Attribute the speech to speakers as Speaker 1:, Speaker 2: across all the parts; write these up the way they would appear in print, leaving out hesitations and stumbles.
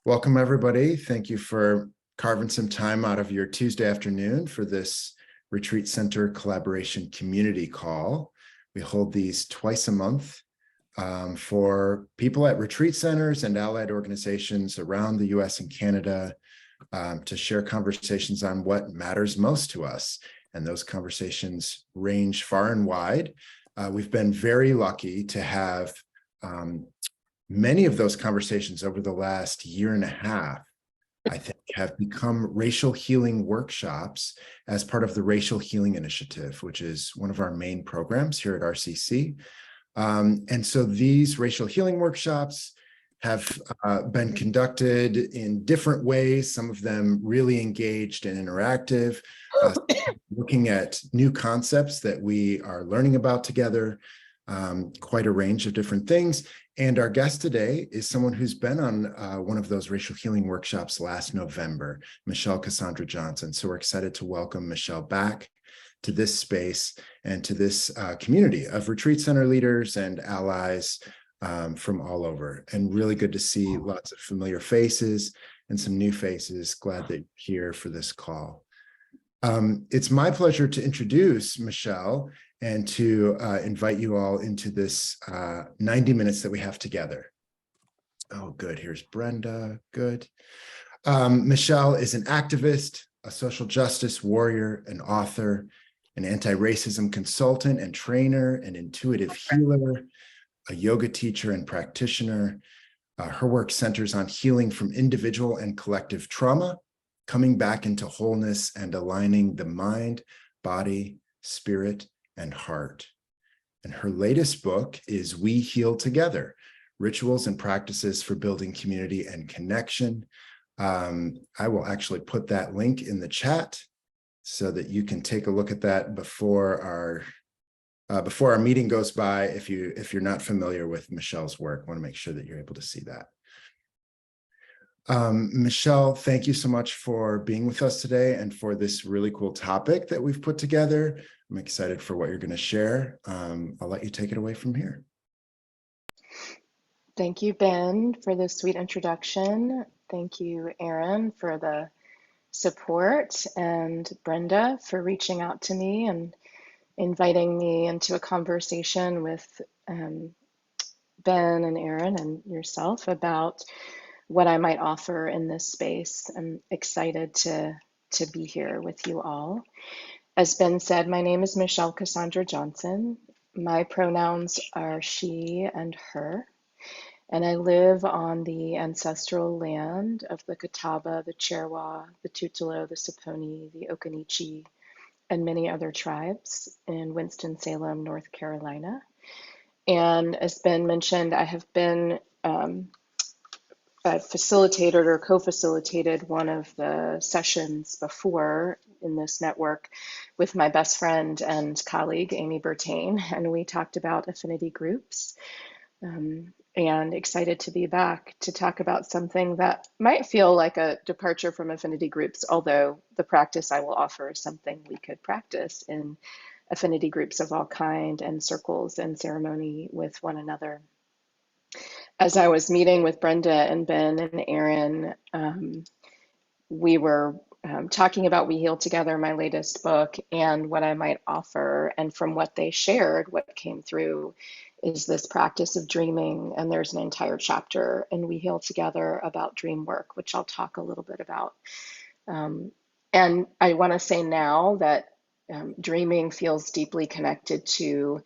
Speaker 1: Welcome, everybody. Thank you for carving some time out of your Tuesday afternoon for this Retreat Center Collaboration Community Call. We hold these twice a month for people at retreat centers and allied organizations around the US and Canada to share conversations on what matters most to us. And those conversations range far and wide. We've been very lucky to have many of those conversations over the last year and a half, I think, have become racial healing workshops as part of the Racial Healing Initiative, which is one of our main programs here at RCC. And so these racial healing workshops have been conducted in different ways, some of them really engaged and interactive, looking at new concepts that we are learning about together, quite a range of different things. And our guest today is someone who's been on one of those racial healing workshops last November, Michelle Cassandra Johnson. So we're excited to welcome Michelle back to this space and to this community of retreat center leaders and allies from all over. And really good to see lots of familiar faces and some new faces. Glad that you're here for this call. It's my pleasure to introduce Michelle and to invite you all into this 90 minutes that we have together. Oh, good. Here's Brenda. Good. Michelle is an activist, a social justice warrior, an author, an anti-racism consultant and trainer, an intuitive healer, a yoga teacher and practitioner. Her work centers on healing from individual and collective trauma, coming back into wholeness and aligning the mind, body, spirit, and heart. And her latest book is We Heal Together, Rituals and Practices for Building Community and Connection. I will actually put that link in the chat so that you can take a look at that before our meeting goes by. If you're not familiar with Michelle's work, I want to make sure that you're able to see that. Michelle, thank you so much for being with us today and for this really cool topic that we've put together. I'm excited for what you're going to share. I'll let you take it away from here.
Speaker 2: Thank you, Ben, for the sweet introduction. Thank you, Aaron, for the support, and Brenda for reaching out to me and inviting me into a conversation with Ben and Aaron and yourself about what I might offer in this space. I'm excited to be here with you all. As Ben said, my name is Michelle Cassandra Johnson. My pronouns are she and her, and I live on the ancestral land of the Catawba, the Cherokee, the Tutelo, the Saponi, the Occaneechi, and many other tribes in Winston-Salem, North Carolina. And as Ben mentioned, I have been facilitated or co-facilitated one of the sessions before in this network with my best friend and colleague, Amy Bertain, and we talked about affinity groups. And excited to be back to talk about something that might feel like a departure from affinity groups, although the practice I will offer is something we could practice in affinity groups of all kind and circles and ceremony with one another. As I was meeting with Brenda and Ben and Aaron, we were talking about We Heal Together, my latest book, and what I might offer. And from what they shared, what came through is this practice of dreaming. And there's an entire chapter in We Heal Together about dream work, which I'll talk a little bit about. And I want to say now that dreaming feels deeply connected to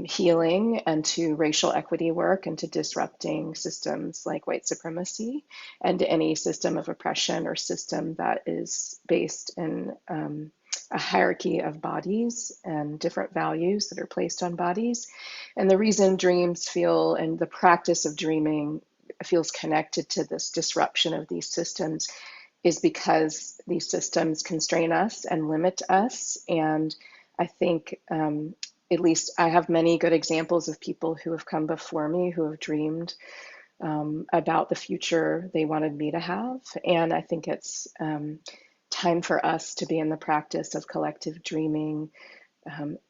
Speaker 2: healing and to racial equity work and to disrupting systems like white supremacy and any system of oppression or system that is based in a hierarchy of bodies and different values that are placed on bodies. And the reason dreams feel and the practice of dreaming feels connected to this disruption of these systems is because these systems constrain us and limit us. And I think at least I have many good examples of people who have come before me who have dreamed about the future they wanted me to have. And I think it's time for us to be in the practice of collective dreaming,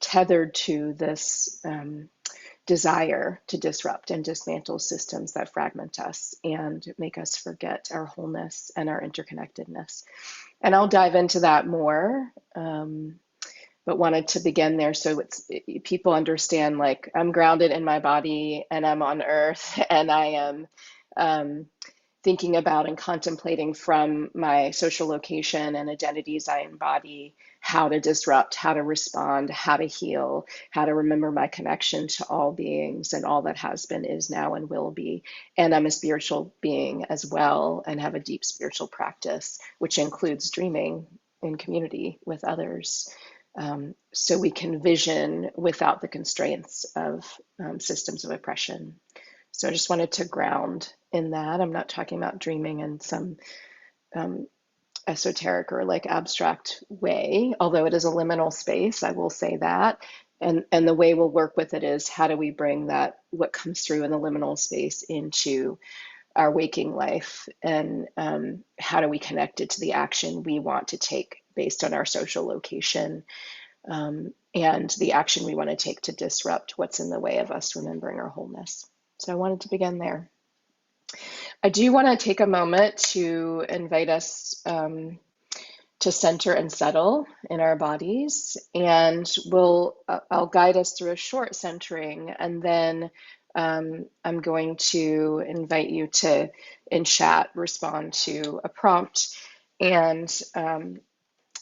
Speaker 2: tethered to this desire to disrupt and dismantle systems that fragment us and make us forget our wholeness and our interconnectedness. And I'll dive into that more, but wanted to begin there so people understand, like, I'm grounded in my body and I'm on earth, and I am thinking about and contemplating from my social location and identities I embody how to disrupt, how to respond, how to heal, how to remember my connection to all beings and all that has been, is now, and will be. And I'm a spiritual being as well, and have a deep spiritual practice, which includes dreaming in community with others. So we can vision without the constraints of systems of oppression. So I just wanted to ground in that. I'm not talking about dreaming in some esoteric or like abstract way, although it is a liminal space, I will say that. And the way we'll work with it is, how do we bring that, what comes through in the liminal space, into our waking life, and how do we connect it to the action we want to take based on our social location, and the action we want to take to disrupt what's in the way of us remembering our wholeness. So I wanted to begin there. I do want to take a moment to invite us to center and settle in our bodies, and I'll guide us through a short centering, and then I'm going to invite you to, in chat, respond to a prompt, and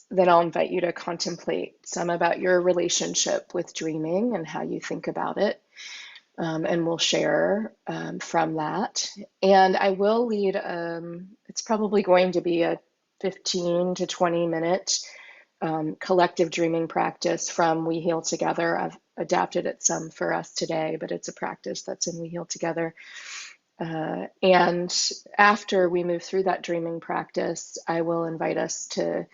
Speaker 2: then I'll invite you to contemplate some about your relationship with dreaming and how you think about it. And we'll share from that. And I will lead, it's probably going to be a 15 to 20 minute collective dreaming practice from We Heal Together. I've adapted it some for us today, but it's a practice that's in We Heal Together. And after we move through that dreaming practice, I will invite us to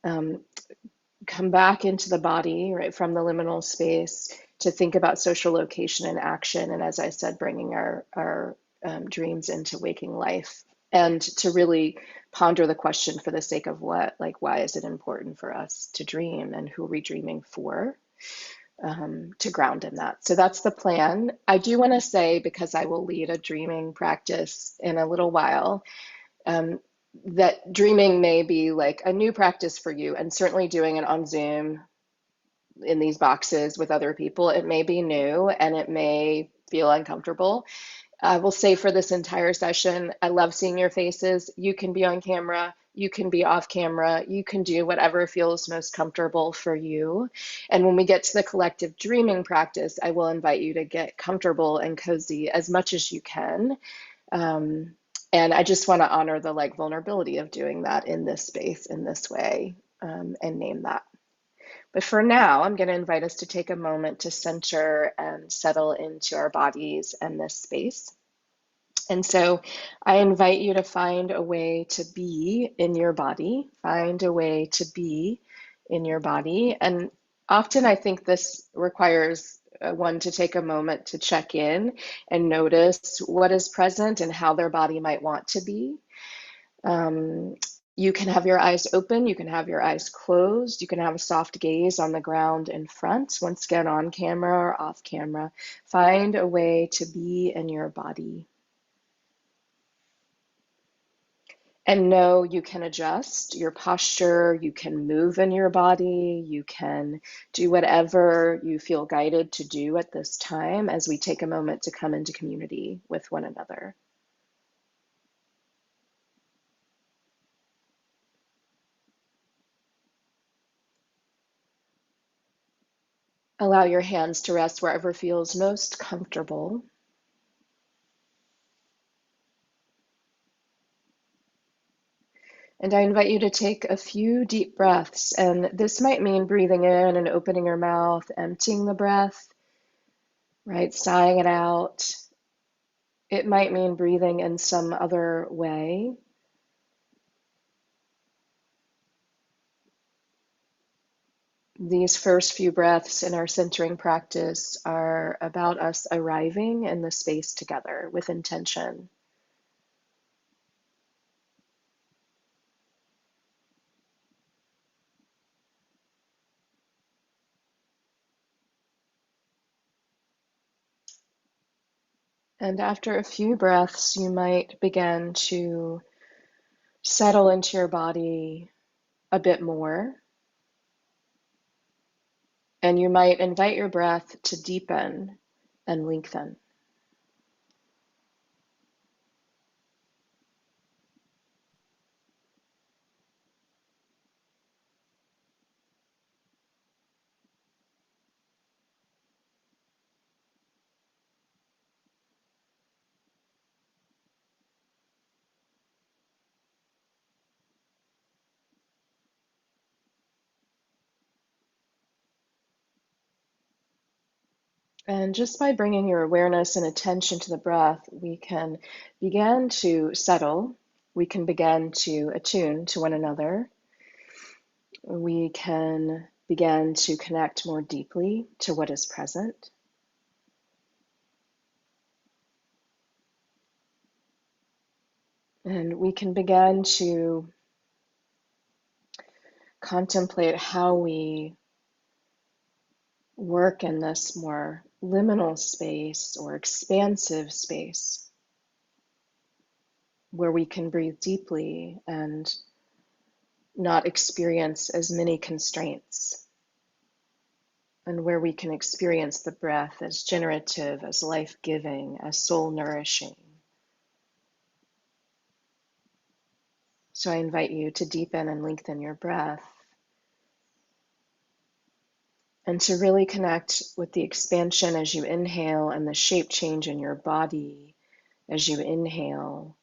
Speaker 2: come back into the body, right, from the liminal space, to think about social location and action. And as I said, bringing our dreams into waking life, and to really ponder the question, for the sake of what, like, why is it important for us to dream, and who are we dreaming for, to ground in that. So that's the plan. I do want to say, because I will lead a dreaming practice in a little while, that dreaming may be like a new practice for you, and certainly doing it on Zoom in these boxes with other people, it may be new and it may feel uncomfortable. I will say, for this entire session, I love seeing your faces. You can be on camera, you can be off camera, you can do whatever feels most comfortable for you. And when we get to the collective dreaming practice, I will invite you to get comfortable and cozy as much as you can. And I just want to honor the vulnerability of doing that in this space, in this way, and name that. But for now, I'm going to invite us to take a moment to center and settle into our bodies and this space. And so I invite you to find a way to be in your body, find a way to be in your body. And often I think this requires one to take a moment to check in and notice what is present and how their body might want to be. You can have your eyes open, you can have your eyes closed, you can have a soft gaze on the ground in front, once again on camera or off camera. Find a way to be in your body. And know you can adjust your posture, you can move in your body, you can do whatever you feel guided to do at this time, as we take a moment to come into community with one another. Allow your hands to rest wherever feels most comfortable. And I invite you to take a few deep breaths. And this might mean breathing in and opening your mouth, emptying the breath, right? Sighing it out. It might mean breathing in some other way. These first few breaths in our centering practice are about us arriving in the space together with intention. And after a few breaths, you might begin to settle into your body a bit more. And you might invite your breath to deepen and lengthen. And just by bringing your awareness and attention to the breath, we can begin to settle. We can begin to attune to one another. We can begin to connect more deeply to what is present. And we can begin to contemplate how we work in this more liminal space or expansive space where we can breathe deeply and not experience as many constraints, and where we can experience the breath as generative, as life-giving, as soul-nourishing. So I invite you to deepen and lengthen your breath and to really connect with the expansion as you inhale and the shape change in your body as you inhale,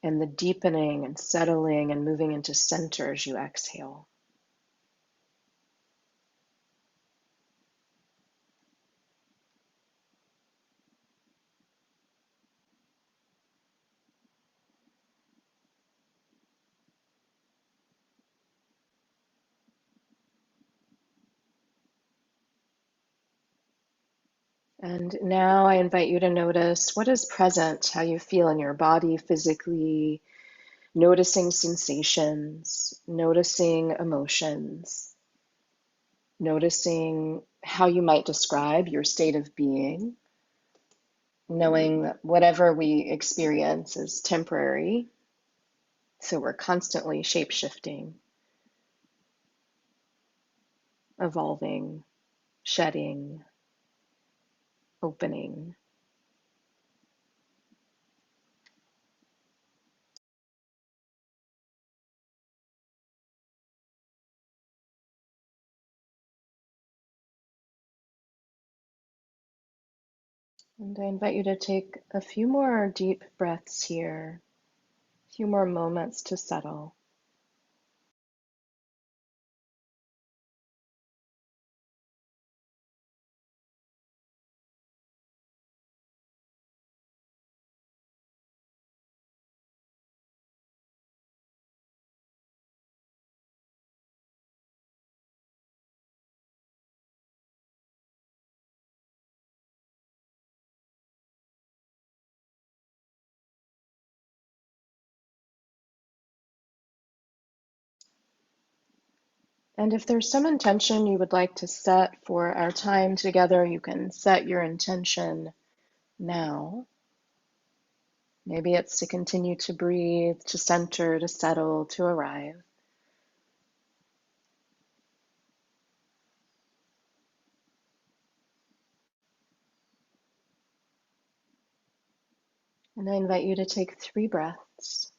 Speaker 2: and the deepening and settling and moving into center as you exhale. And now I invite you to notice what is present, how you feel in your body physically, noticing sensations, noticing emotions, noticing how you might describe your state of being, knowing that whatever we experience is temporary, so we're constantly shape-shifting, evolving, shedding, opening. And I invite you to take a few more deep breaths here, a few more moments to settle. And if there's some intention you would like to set for our time together, you can set your intention now. Maybe it's to continue to breathe, to center, to settle, to arrive. And I invite you to take 3 breaths.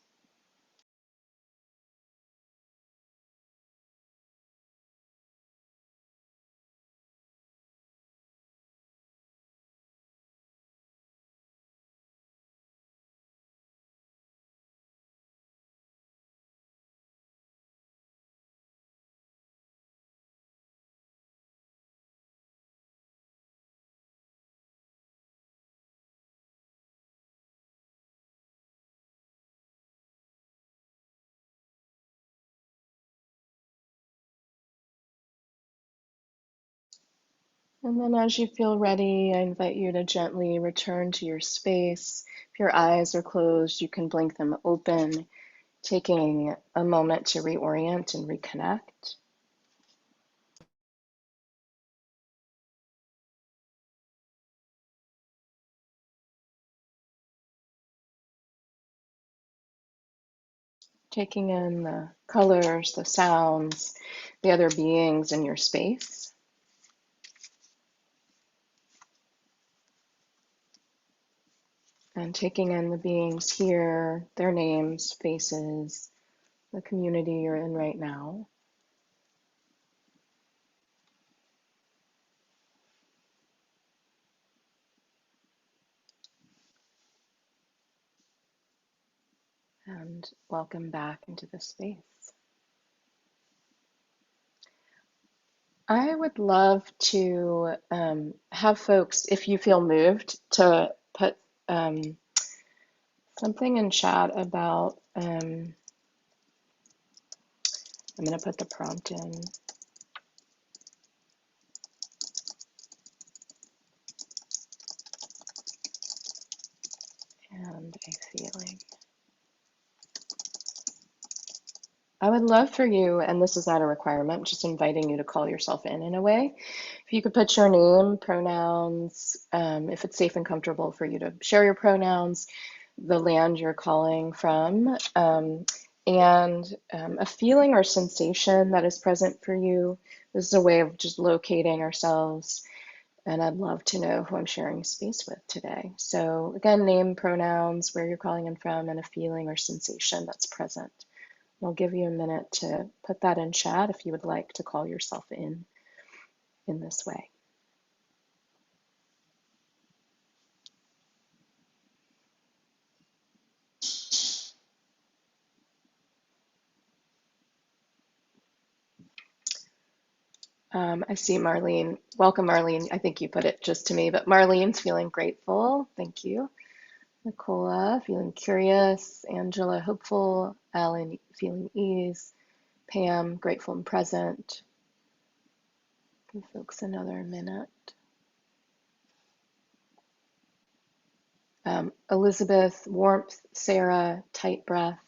Speaker 2: And then as you feel ready, I invite you to gently return to your space. If your eyes are closed, you can blink them open, taking a moment to reorient and reconnect. taking in the colors, the sounds, the other beings in your space. And taking in the beings here, their names, faces, the community you're in right now. And welcome back into the space. I would love to have folks, if you feel moved, to put something in chat about, I'm going to put the prompt in. And a feeling. I would love for you, and this is not a requirement, just inviting you to call yourself in a way. If you could put your name, pronouns, if it's safe and comfortable for you to share your pronouns, the land you're calling from, and a feeling or sensation that is present for you. This is a way of just locating ourselves. And I'd love to know who I'm sharing space with today. So again, name, pronouns, where you're calling in from, and a feeling or sensation that's present. I'll give you a minute to put that in chat if you would like to call yourself in this way. I see Marlene. Welcome, Marlene. I think you put it just to me, but Marlene's feeling grateful. Thank you. Nicola, feeling curious. Angela, hopeful. Alan, feeling ease. Pam, grateful and present. Give folks another minute. Elizabeth, warmth. Sarah, tight breath.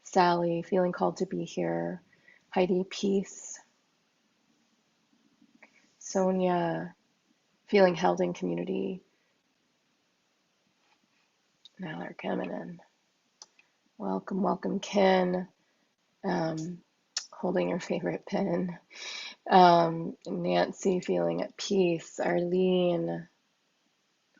Speaker 2: Sally, feeling called to be here. Heidi, peace. Sonia, feeling held in community. Now they're coming in. Welcome, welcome, Ken. Holding your favorite pen. Nancy, feeling at peace. Arlene,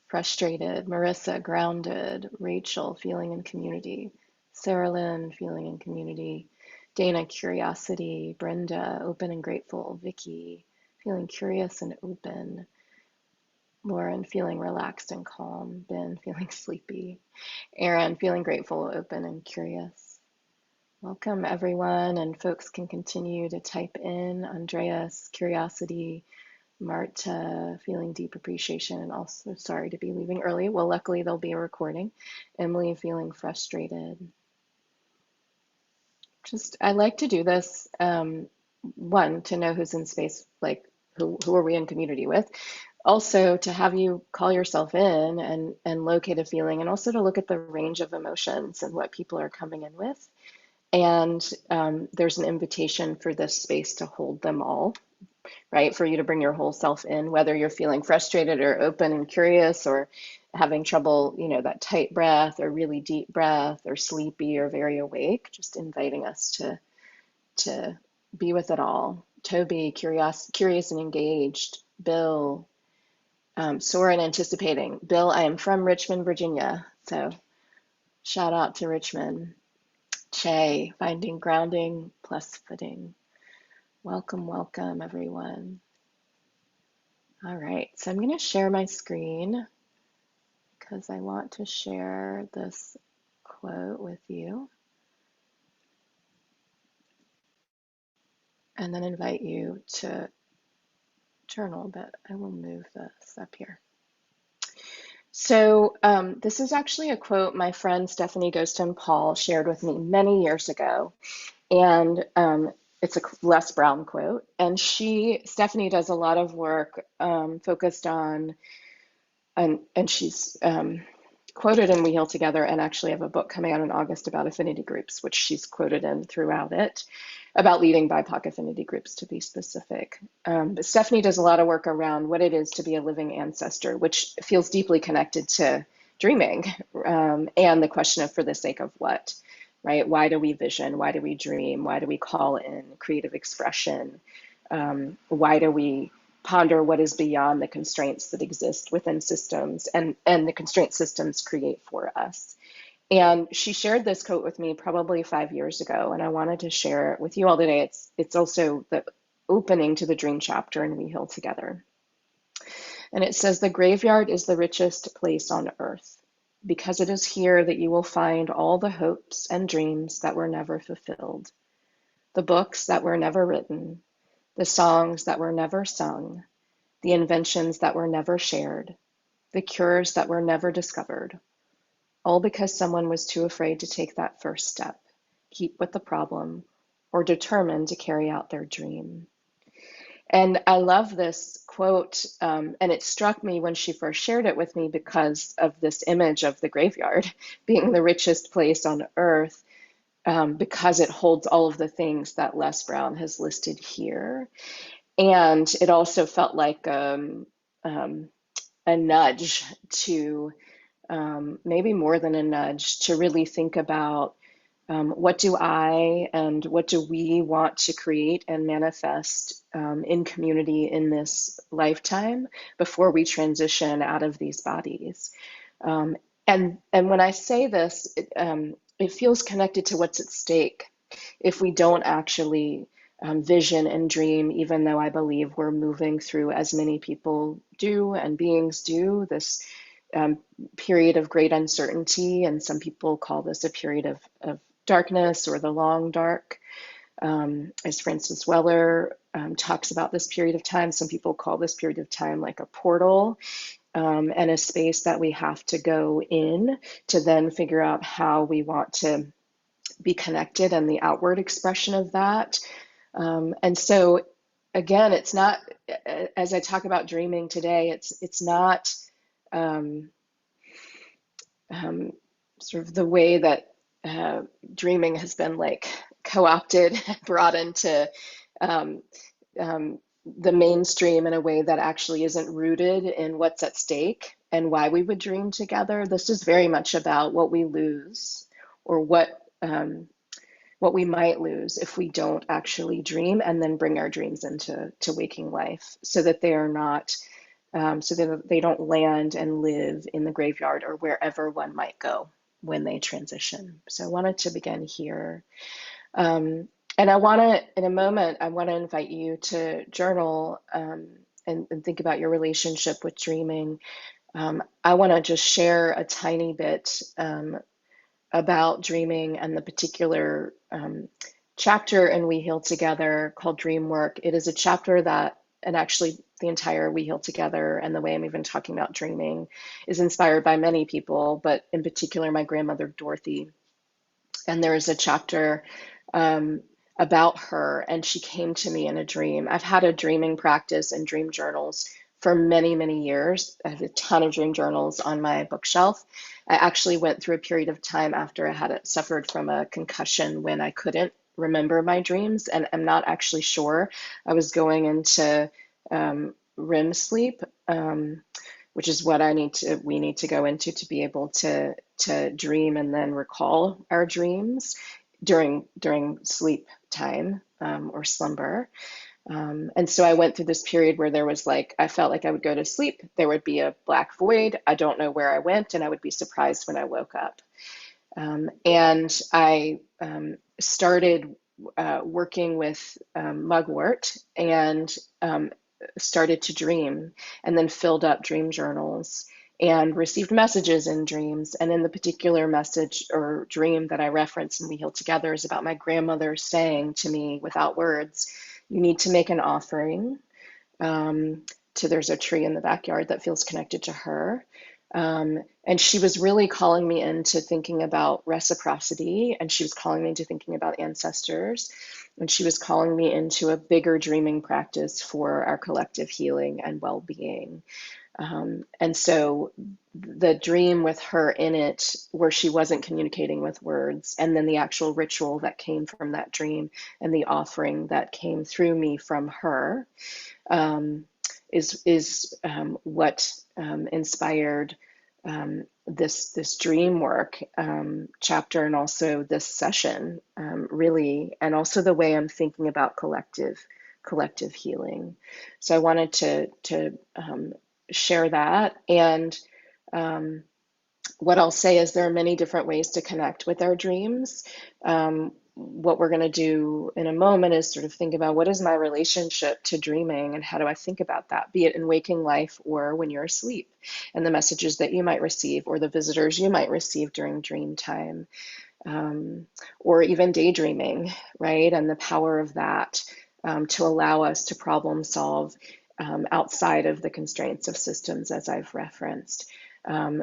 Speaker 2: frustrated. Marissa, grounded. Rachel, feeling in community. Sarah Lynn, feeling in community. Dana, curiosity. Brenda, open and grateful. Vicky, feeling curious and open. Lauren, feeling relaxed and calm. Ben, feeling sleepy. Aaron, feeling grateful, open, and curious. Welcome, everyone, and folks can continue to type in. Andreas, curiosity. Marta, feeling deep appreciation and also sorry to be leaving early. Well, luckily there'll be a recording. Emily, feeling frustrated. I like to do this, one, to know who's in space, like who are we in community with? Also to have you call yourself in and locate a feeling, and also to look at the range of emotions and what people are coming in with. And there's an invitation for this space to hold them all, right? For you to bring your whole self in, whether you're feeling frustrated or open and curious or having trouble, that tight breath or really deep breath or sleepy or very awake, just inviting us to be with it all. Toby, curious and engaged. Bill, Soren, anticipating. Bill, I am from Richmond, Virginia. So shout out to Richmond. Che, finding grounding plus footing. Welcome, welcome, everyone. All right, so I'm going to share my screen because I want to share this quote with you and then invite you to journal, but I will move this up here. So this is actually a quote my friend Stephanie Ghostin Paul shared with me many years ago. And it's a Les Brown quote. And Stephanie does a lot of work focused on, and she's quoted in We Heal Together, and actually have a book coming out in August about affinity groups, which she's quoted in throughout it, about leading BIPOC affinity groups to be specific. But Stephanie does a lot of work around what it is to be a living ancestor, which feels deeply connected to dreaming and the question of for the sake of what. right? Why do we vision? Why do we dream? Why do we call in creative expression? Why do we ponder what is beyond the constraints that exist within systems and the constraint systems create for us? And she shared this quote with me probably 5 years ago, and I wanted to share it with you all today. It's also the opening to the dream chapter in We Heal Together. And it says, "The graveyard is the richest place on earth, because it is here that you will find all the hopes and dreams that were never fulfilled, the books that were never written, the songs that were never sung, the inventions that were never shared, the cures that were never discovered, all because someone was too afraid to take that first step, keep with the problem, or determined to carry out their dream." And I love this quote, and it struck me when she first shared it with me because of this image of the graveyard being the richest place on earth, because it holds all of the things that Les Brown has listed here. And it also felt like a nudge to, maybe more than a nudge, to really think about what do I and what do we want to create and manifest in community in this lifetime before we transition out of these bodies. And when I say this, it feels connected to what's at stake if we don't actually vision and dream, even though I believe we're moving through, as many people do and beings do, this period of great uncertainty. And some people call this a period of darkness or the long dark. As Francis Weller talks about this period of time, some people call this period of time like a portal, and a space that we have to go in to then figure out how we want to be connected and the outward expression of that. And so, again, it's not, as I talk about dreaming today, it's not sort of the way that dreaming has been like co-opted, brought into the mainstream in a way that actually isn't rooted in what's at stake and why we would dream together. This is very much about what we lose, or what we might lose if we don't actually dream and then bring our dreams into waking life, so that they are not, so that they don't land and live in the graveyard or wherever one might go when they transition. So I wanted to begin here. And I want to, in a moment, I want to invite you to journal, and think about your relationship with dreaming. I want to just share a tiny bit about dreaming and the particular chapter in We Heal Together called Dream Work. It is a chapter that, and actually the entire We Heal Together and the way I'm even talking about dreaming, is inspired by many people, but in particular my grandmother Dorothy. And there is a chapter about her, and she came to me in a dream. I've had a dreaming practice and dream journals for many, many years. I have a ton of dream journals on my bookshelf. I actually went through a period of time after I had suffered from a concussion when I couldn't remember my dreams, and I'm not actually sure. I was going into REM sleep, which is what we need to go into to be able to dream and then recall our dreams during sleep time, or slumber. And so I went through this period where there was like, I felt like I would go to sleep, there would be a black void, I don't know where I went, and I would be surprised when I woke up. And I started working with mugwort, and started to dream, and then filled up dream journals and received messages in dreams. And in the particular message or dream that I reference in We Heal Together is about my grandmother saying to me without words, "You need to make an offering to," there's a tree in the backyard that feels connected to her. And she was really calling me into thinking about reciprocity, and she was calling me into thinking about ancestors, and she was calling me into a bigger dreaming practice for our collective healing and well-being. And so the dream with her in it, where she wasn't communicating with words, and then the actual ritual that came from that dream and the offering that came through me from her, is what inspired this dream work chapter, and also this session, really, and also the way I'm thinking about collective healing. So I wanted to share that. And what I'll say is there are many different ways to connect with our dreams. What we're going to do in a moment is sort of think about, what is my relationship to dreaming, and how do I think about that, be it in waking life or when you're asleep, and the messages that you might receive or the visitors you might receive during dream time, or even daydreaming, right? And the power of that to allow us to problem solve outside of the constraints of systems, as I've referenced.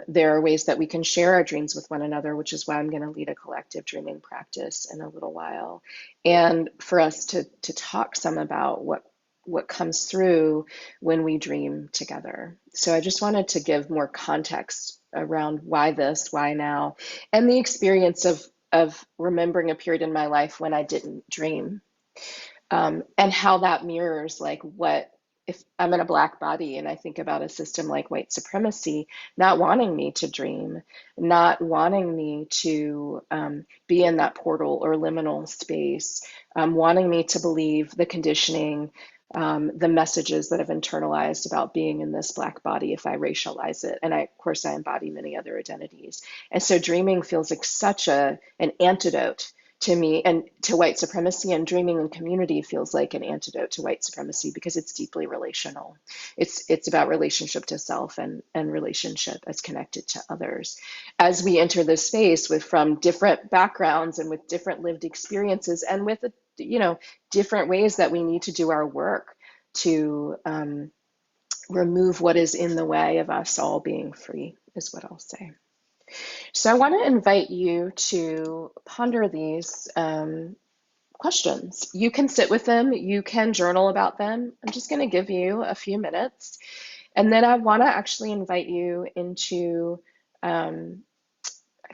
Speaker 2: There are ways that we can share our dreams with one another, which is why I'm going to lead a collective dreaming practice in a little while. And for us to talk some about what comes through when we dream together. So I just wanted to give more context around why this, why now, and the experience of remembering a period in my life when I didn't dream, and how that mirrors like what if I'm in a Black body and I think about a system like white supremacy, not wanting me to dream, not wanting me to be in that portal or liminal space, wanting me to believe the conditioning, the messages that I've internalized about being in this Black body if I racialize it. And of course, I embody many other identities. And so dreaming feels like such an antidote to me and to white supremacy, and dreaming in community feels like an antidote to white supremacy because it's deeply relational. It's about relationship to self and relationship as connected to others. As we enter this space from different backgrounds and with different lived experiences, and with different ways that we need to do our work to remove what is in the way of us all being free, is what I'll say. So I want to invite you to ponder these questions. You can sit with them, you can journal about them. I'm just going to give you a few minutes. And then I want to actually invite you into, I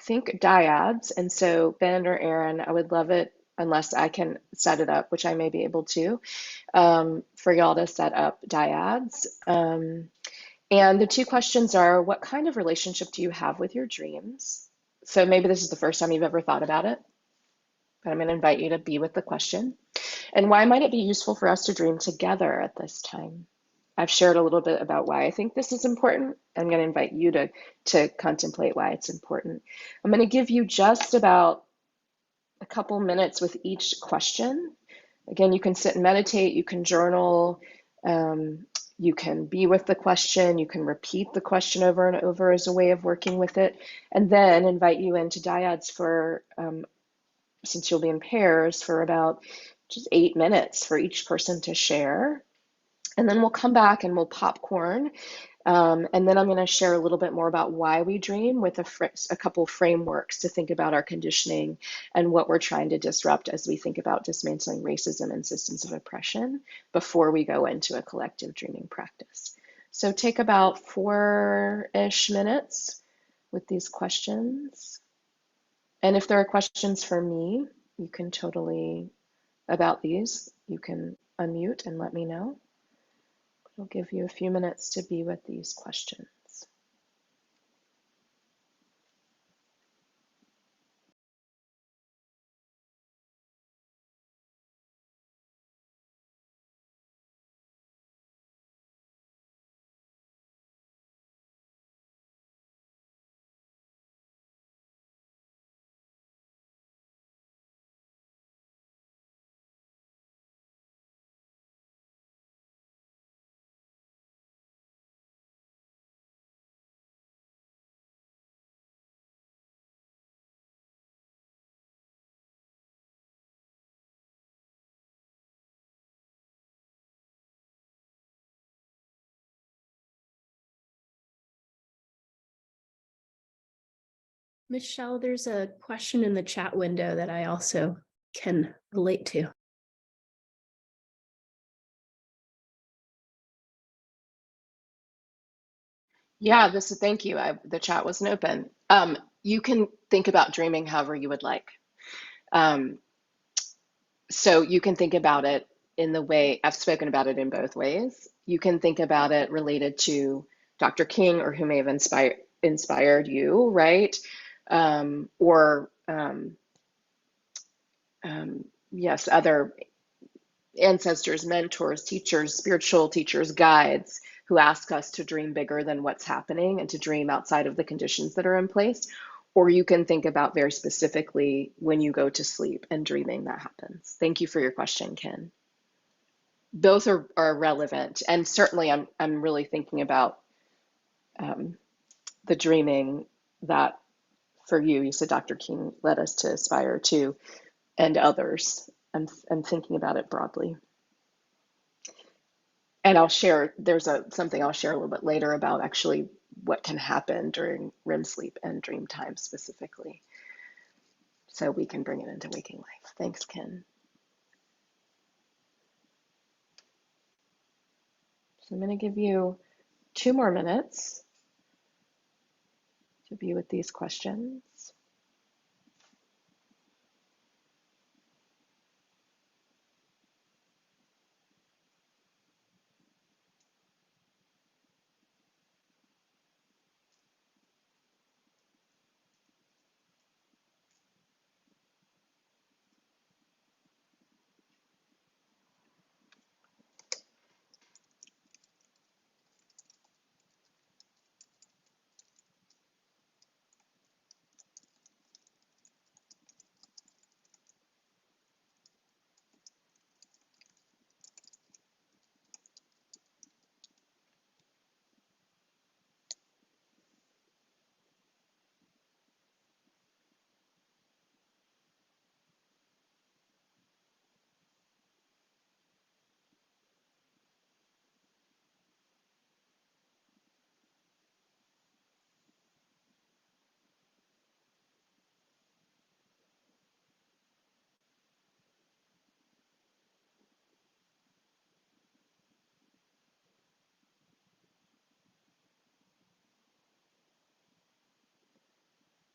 Speaker 2: think, dyads. And so Ben or Aaron, I would love it, unless I can set it up, which I may be able to, for y'all to set up dyads. And the two questions are, what kind of relationship do you have with your dreams? So maybe this is the first time you've ever thought about it, but I'm going to invite you to be with the question. And why might it be useful for us to dream together at this time? I've shared a little bit about why I think this is important. I'm going to invite you to contemplate why it's important. I'm going to give you just about a couple minutes with each question. Again, you can sit and meditate, you can journal, you can be with the question, you can repeat the question over and over as a way of working with it, and then invite you into dyads for, since you'll be in pairs, for about just 8 minutes for each person to share. And then we'll come back and we'll popcorn. And then I'm going to share a little bit more about why we dream with a couple frameworks to think about our conditioning and what we're trying to disrupt as we think about dismantling racism and systems of oppression before we go into a collective dreaming practice. So take about 4-ish minutes with these questions. And if there are questions for me, you can totally, about these, you can unmute and let me know. I'll give you a few minutes to be with these questions.
Speaker 3: Michelle, there's a question in the chat window that I also can relate to.
Speaker 2: Yeah, thank you. The chat wasn't open. You can think about dreaming however you would like. So you can think about it in the way, I've spoken about it in both ways. You can think about it related to Dr. King, or who may have inspired you, right? Or yes, other ancestors, mentors, teachers, spiritual teachers, guides who ask us to dream bigger than what's happening and to dream outside of the conditions that are in place. Or you can think about very specifically when you go to sleep and dreaming that happens. Thank you for your question, Ken. Both are relevant. And certainly I'm really thinking about the dreaming that for you said Dr. King led us to aspire to, and others. I'm thinking about it broadly. And I'll share, there's something I'll share a little bit later about actually what can happen during REM sleep and dream time specifically. So we can bring it into waking life. Thanks, Ken. So I'm going to give you 2 more minutes to be with these questions.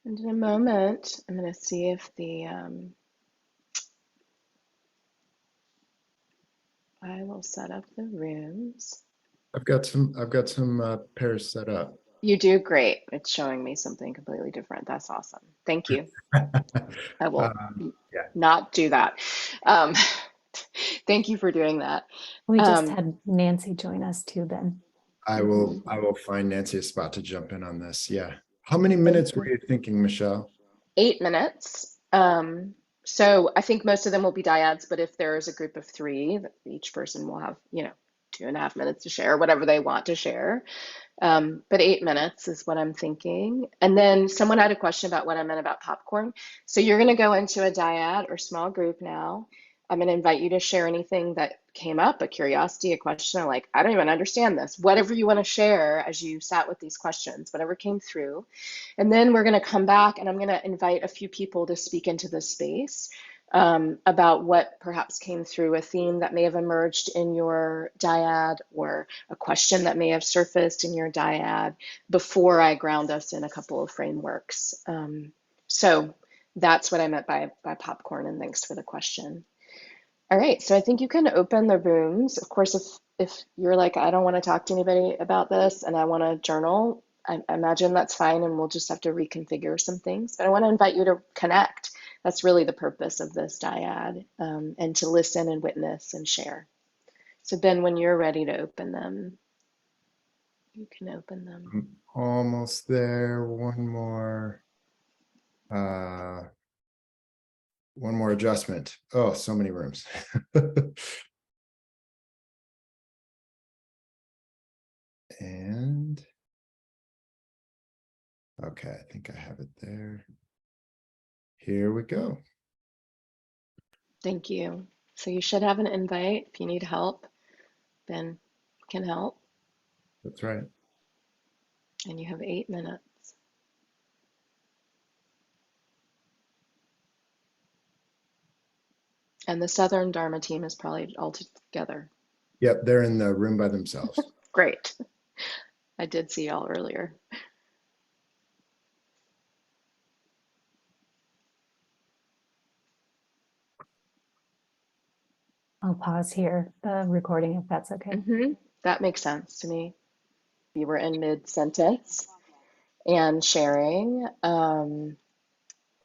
Speaker 2: And in a moment, I'm going to see if I will set up the rooms.
Speaker 1: I've got some pairs set up.
Speaker 2: You do great. It's showing me something completely different. That's awesome. Thank you. I will
Speaker 1: Yeah.
Speaker 2: not do that. Um, thank you for doing that.
Speaker 4: We just had Nancy join us too, Ben.
Speaker 1: I will find Nancy a spot to jump in on this. Yeah. How many minutes were you thinking, Michelle?
Speaker 2: 8 minutes. So I think most of them will be dyads, but if there is a group of 3, each person will have, 2.5 minutes to share whatever they want to share. But 8 minutes is what I'm thinking. And then someone had a question about what I meant about popcorn. So you're going to go into a dyad or small group now. I'm going to invite you to share anything that came up, a curiosity, a question, like, I don't even understand this. Whatever you want to share as you sat with these questions, whatever came through. And then we're going to come back and I'm going to invite a few people to speak into this space about what perhaps came through, a theme that may have emerged in your dyad or a question that may have surfaced in your dyad before I ground us in a couple of frameworks. So that's what I meant by popcorn, and thanks for the question. All right, so I think you can open the rooms. Of course, if you're like, I don't want to talk to anybody about this and I want to journal, I imagine that's fine and we'll just have to reconfigure some things. But I want to invite you to connect. That's really the purpose of this dyad, and to listen and witness and share. So Ben, when you're ready to open them, you can open them.
Speaker 1: I'm almost there. One more adjustment. Oh, so many rooms. And okay, I think I have it there. Here we go.
Speaker 2: Thank you. So you should have an invite. If you need help, Ben can help.
Speaker 1: That's right.
Speaker 2: And you have 8 minutes. And the Southern Dharma team is probably all together.
Speaker 1: Yep, they're in the room by themselves.
Speaker 2: Great. I did see y'all earlier.
Speaker 4: I'll pause here, the recording, if that's okay.
Speaker 2: That makes sense to me. You were in mid-sentence. and sharing.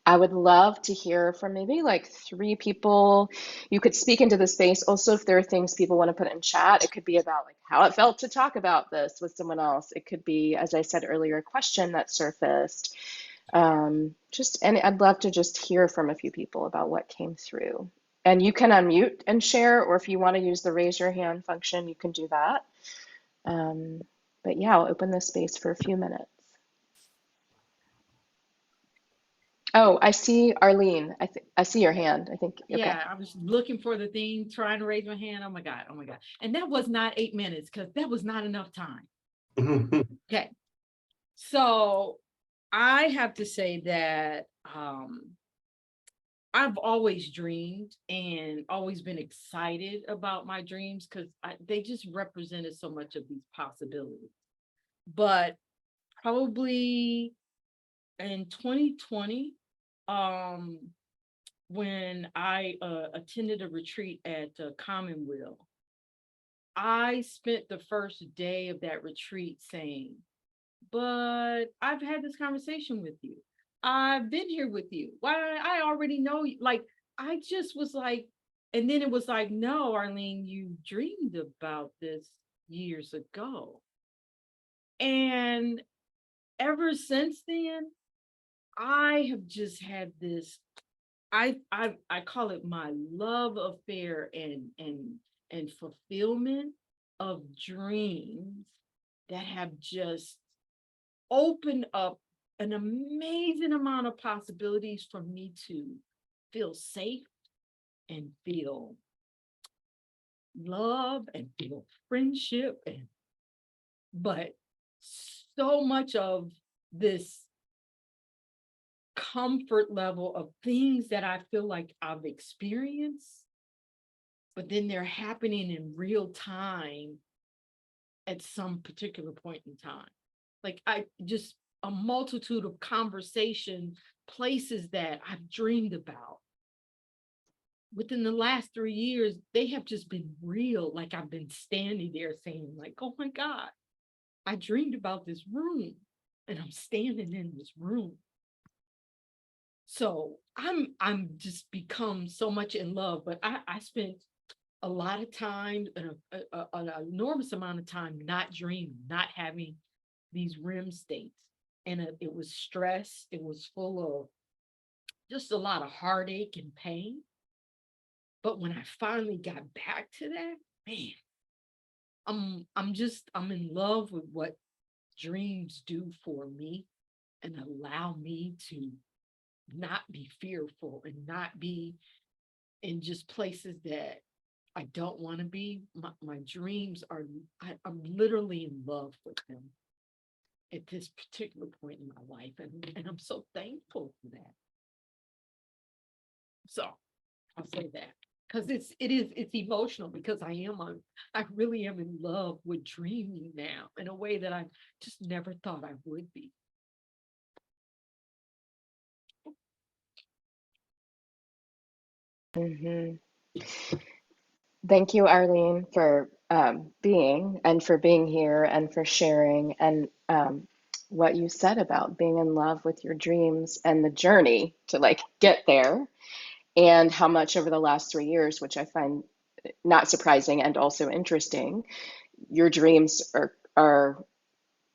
Speaker 2: I would love to hear from maybe like 3 people. You could speak into the space. Also, if there are things people want to put in chat, it could be about like how it felt to talk about this with someone else. It could be, as I said earlier, a question that surfaced. And I'd love to just hear from a few people about what came through. And you can unmute and share, or if you want to use the raise your hand function, you can do that. But yeah, I'll open the space for a few minutes. Oh, I see Arlene. I see your hand. I think. Okay.
Speaker 5: Yeah, I was looking for the thing, trying to raise my hand. Oh my God. Oh my God. And that was not 8 minutes because that was not enough time. Okay. So I have to say that I've always dreamed and always been excited about my dreams because they just represented so much of these possibilities. But probably in 2020, when I attended a retreat at Commonweal, I spent the first day of that retreat saying, but I've had this conversation with you. I've been here with you. Why? I already know you. Like, I just was like, and then it was like, no, Arlene, you dreamed about this years ago. And ever since then, I have just had this, I call it my love affair and fulfillment of dreams that have just opened up an amazing amount of possibilities for me to feel safe and feel love and feel friendship, but so much of this comfort level of things that I feel like I've experienced, but then they're happening in real time at some particular point in time. Like I just a multitude of conversation places that I've dreamed about. Within the last 3 years, they have just been real. Like I've been standing there saying like, oh my God, I dreamed about this room and I'm standing in this room. So I'm just become so much in love, but I spent a lot of time and an enormous amount of time not dreaming, not having these REM states. And it was stress. It was full of just a lot of heartache and pain. But when I finally got back to that, man, I'm in love with what dreams do for me and allow me to not be fearful and not be in just places that I don't want to be. My dreams are, I'm literally in love with them at this particular point in my life. And I'm so thankful for that. So I'll say that because it's emotional because I really am in love with dreaming now in a way that I just never thought I would be.
Speaker 2: Mm-hmm. Thank you, Arlene, for being here and for sharing and what you said about being in love with your dreams and the journey to like get there, and how much over the last 3 years, which I find not surprising and also interesting, your dreams are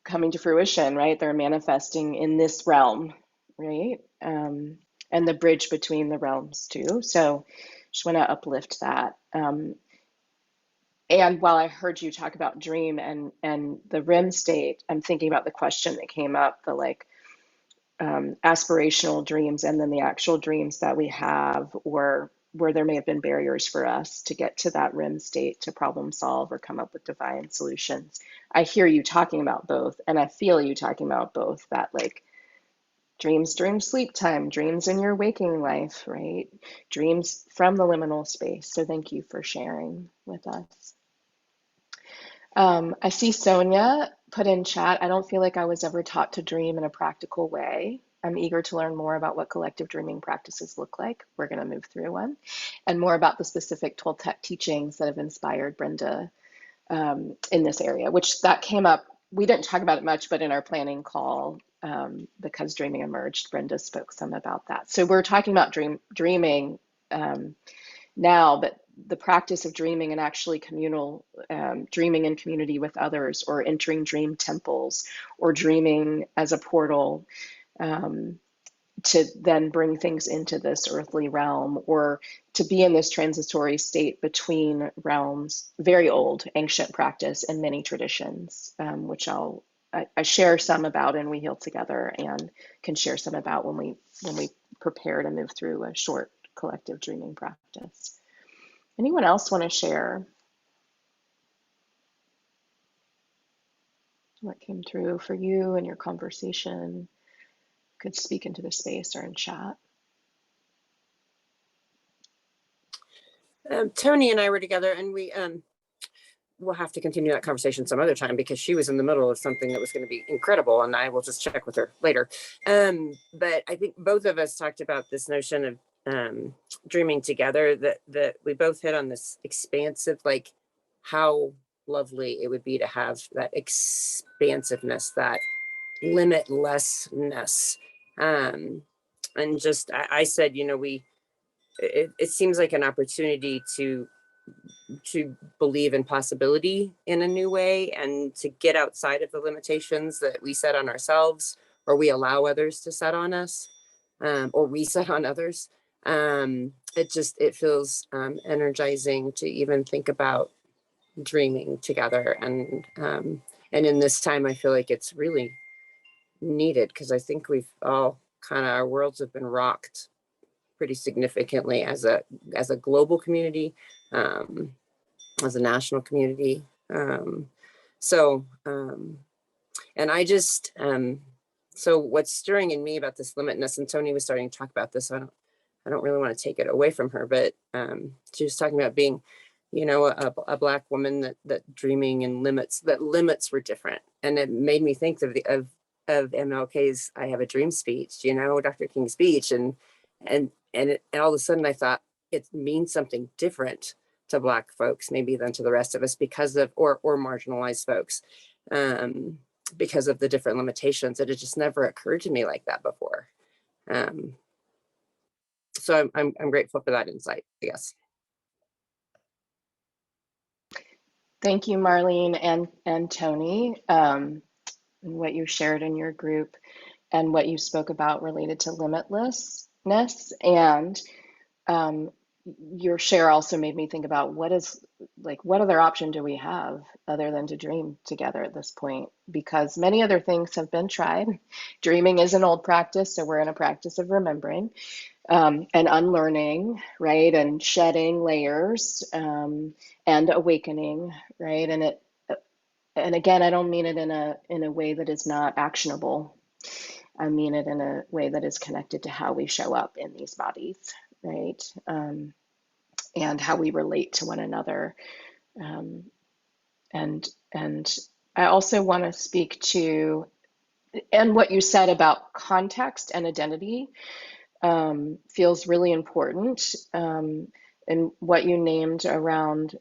Speaker 2: coming to fruition, right? They're manifesting in this realm, right? And the bridge between the realms too. So just want to uplift that. And while I heard you talk about dream and the REM state, I'm thinking about the question that came up, the like aspirational dreams and then the actual dreams that we have, or where there may have been barriers for us to get to that REM state to problem solve or come up with divine solutions. I hear you talking about both, and I feel you talking about both, that like dreams during sleep time, dreams in your waking life, right? Dreams from the liminal space. So thank you for sharing with us. I see Sonia put in chat, I don't feel like I was ever taught to dream in a practical way. I'm eager to learn more about what collective dreaming practices look like. We're going to move through one, and more about the specific Toltec teachings that have inspired Brenda in this area, which that came up. We didn't talk about it much, but in our planning call, because dreaming emerged. Brenda spoke some about that. So we're talking about dreaming now, but the practice of dreaming and actually communal dreaming in community with others, or entering dream temples, or dreaming as a portal to then bring things into this earthly realm, or to be in this transitory state between realms. Very old, ancient practice in many traditions, which I share some about in We Heal Together, and can share some about when we prepare to move through a short collective dreaming practice. Anyone else want to share what came through for you in your conversation? Could speak into the space or in chat.
Speaker 6: Tony and I were together, and we'll have to continue that conversation some other time, because she was in the middle of something that was going to be incredible, and I will just check with her later. But I think both of us talked about this notion of dreaming together, that we both hit on this expansive, like how lovely it would be to have that expansiveness, that limitlessness. And just, I said, it seems like an opportunity to believe in possibility in a new way, and to get outside of the limitations that we set on ourselves, or we allow others to set on us, or we set on others. It feels energizing to even think about dreaming together. And in this time, I feel like it's really needed, because I think we've all our worlds have been rocked pretty significantly as a global community, as a national community. And I just, so what's stirring in me about this limitness, and Tony was starting to talk about this, I don't really want to take it away from her, but she was talking about being, a Black woman that dreaming and limits were different. And it made me think of MLK's "I Have a Dream" speech, Dr. King's speech. And all of a sudden I thought it means something different to Black folks, maybe, than to the rest of us, because of, or marginalized folks, because of the different limitations. It had just never occurred to me like that before. So I'm grateful for that insight, I guess.
Speaker 2: Thank you, Marlene and Tony, what you shared in your group, and what you spoke about related to limitlessness. And your share also made me think about what other option do we have other than to dream together at this point? Because many other things have been tried. Dreaming is an old practice, so we're in a practice of remembering and unlearning, right? And shedding layers and awakening, right? And again, I don't mean it in a way that is not actionable. I mean it in a way that is connected to how we show up in these bodies, right? And how we relate to one another. And I also want to speak to, and what you said about context and identity feels really important. And what you named around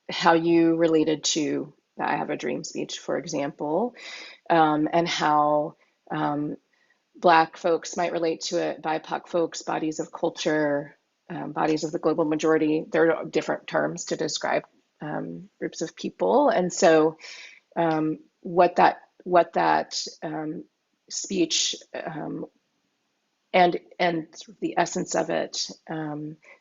Speaker 2: how you related to the "I Have a Dream" speech, for example, and how Black folks might relate to it, BIPOC folks, bodies of culture, bodies of the global majority. There are different terms to describe groups of people. And so what that speech and the essence of it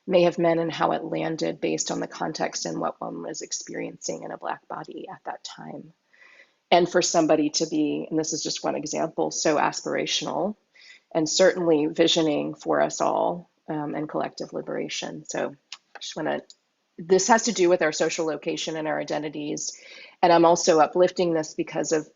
Speaker 2: may have meant, and how it landed based on the context and what one was experiencing in a Black body at that time. And for somebody to be, and this is just one example, so aspirational, and certainly visioning for us all and collective liberation. So I just want to, this has to do with our social location and our identities. And I'm also uplifting this because of,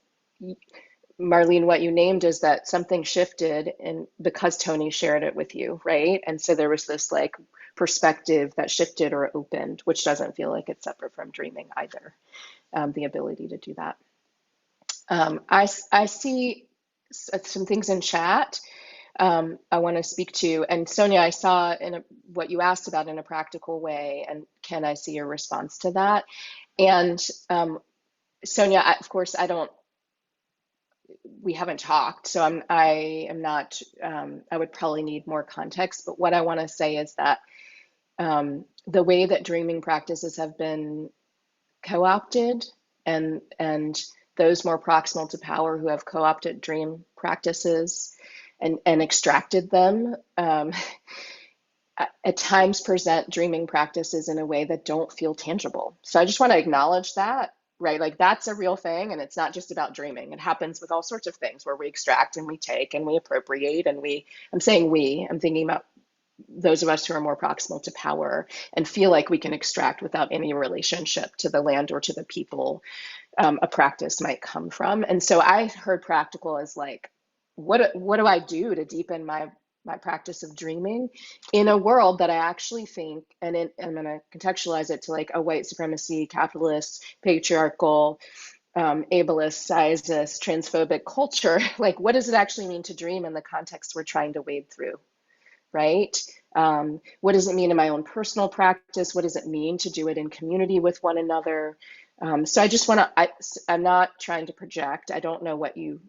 Speaker 2: Marlene, what you named is that something shifted, and because Tony shared it with you, right? And so there was this like perspective that shifted or opened, which doesn't feel like it's separate from dreaming either, the ability to do that. I see some things in chat I want to speak to. And Sonia, I saw what you asked about in a practical way, and can I see your response to that? And Sonia, of course, we haven't talked, so I am not, I would probably need more context, but what I want to say is that the way that dreaming practices have been co-opted, and those more proximal to power who have co-opted dream practices and extracted them, at times present dreaming practices in a way that don't feel tangible. So I just want to acknowledge that, right? Like that's a real thing, and it's not just about dreaming. It happens with all sorts of things where we extract and we take and we appropriate and I'm saying I'm thinking about those of us who are more proximal to power and feel like we can extract without any relationship to the land or to the people a practice might come from. And so I heard practical as like, what do I do to deepen my practice of dreaming in a world that I actually think, and I'm going to contextualize it to like a white supremacy, capitalist, patriarchal, ableist, sizist, transphobic culture. Like, what does it actually mean to dream in the context we're trying to wade through, right? What does it mean in my own personal practice? What does it mean to do it in community with one another? So I just want to, I'm not trying to project. I don't know what you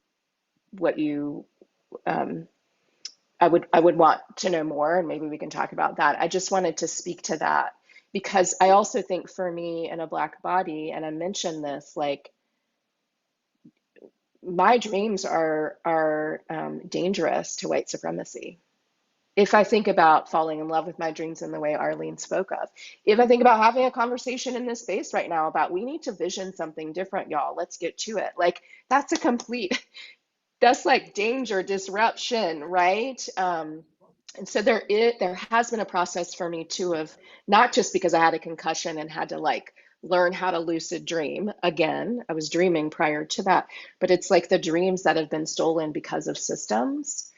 Speaker 2: I would want to know more, and maybe we can talk about that. I just wanted to speak to that because I also think for me in a Black body, and I mentioned this, like my dreams are dangerous to white supremacy. If I think about falling in love with my dreams in the way Arlene spoke of, if I think about having a conversation in this space right now about we need to vision something different, y'all, let's get to it. Like that's a complete, that's like danger, disruption, right? And so there has been a process for me too of not just because I had a concussion and had to like learn how to lucid dream again. I was dreaming prior to that, but it's like the dreams that have been stolen because of systems.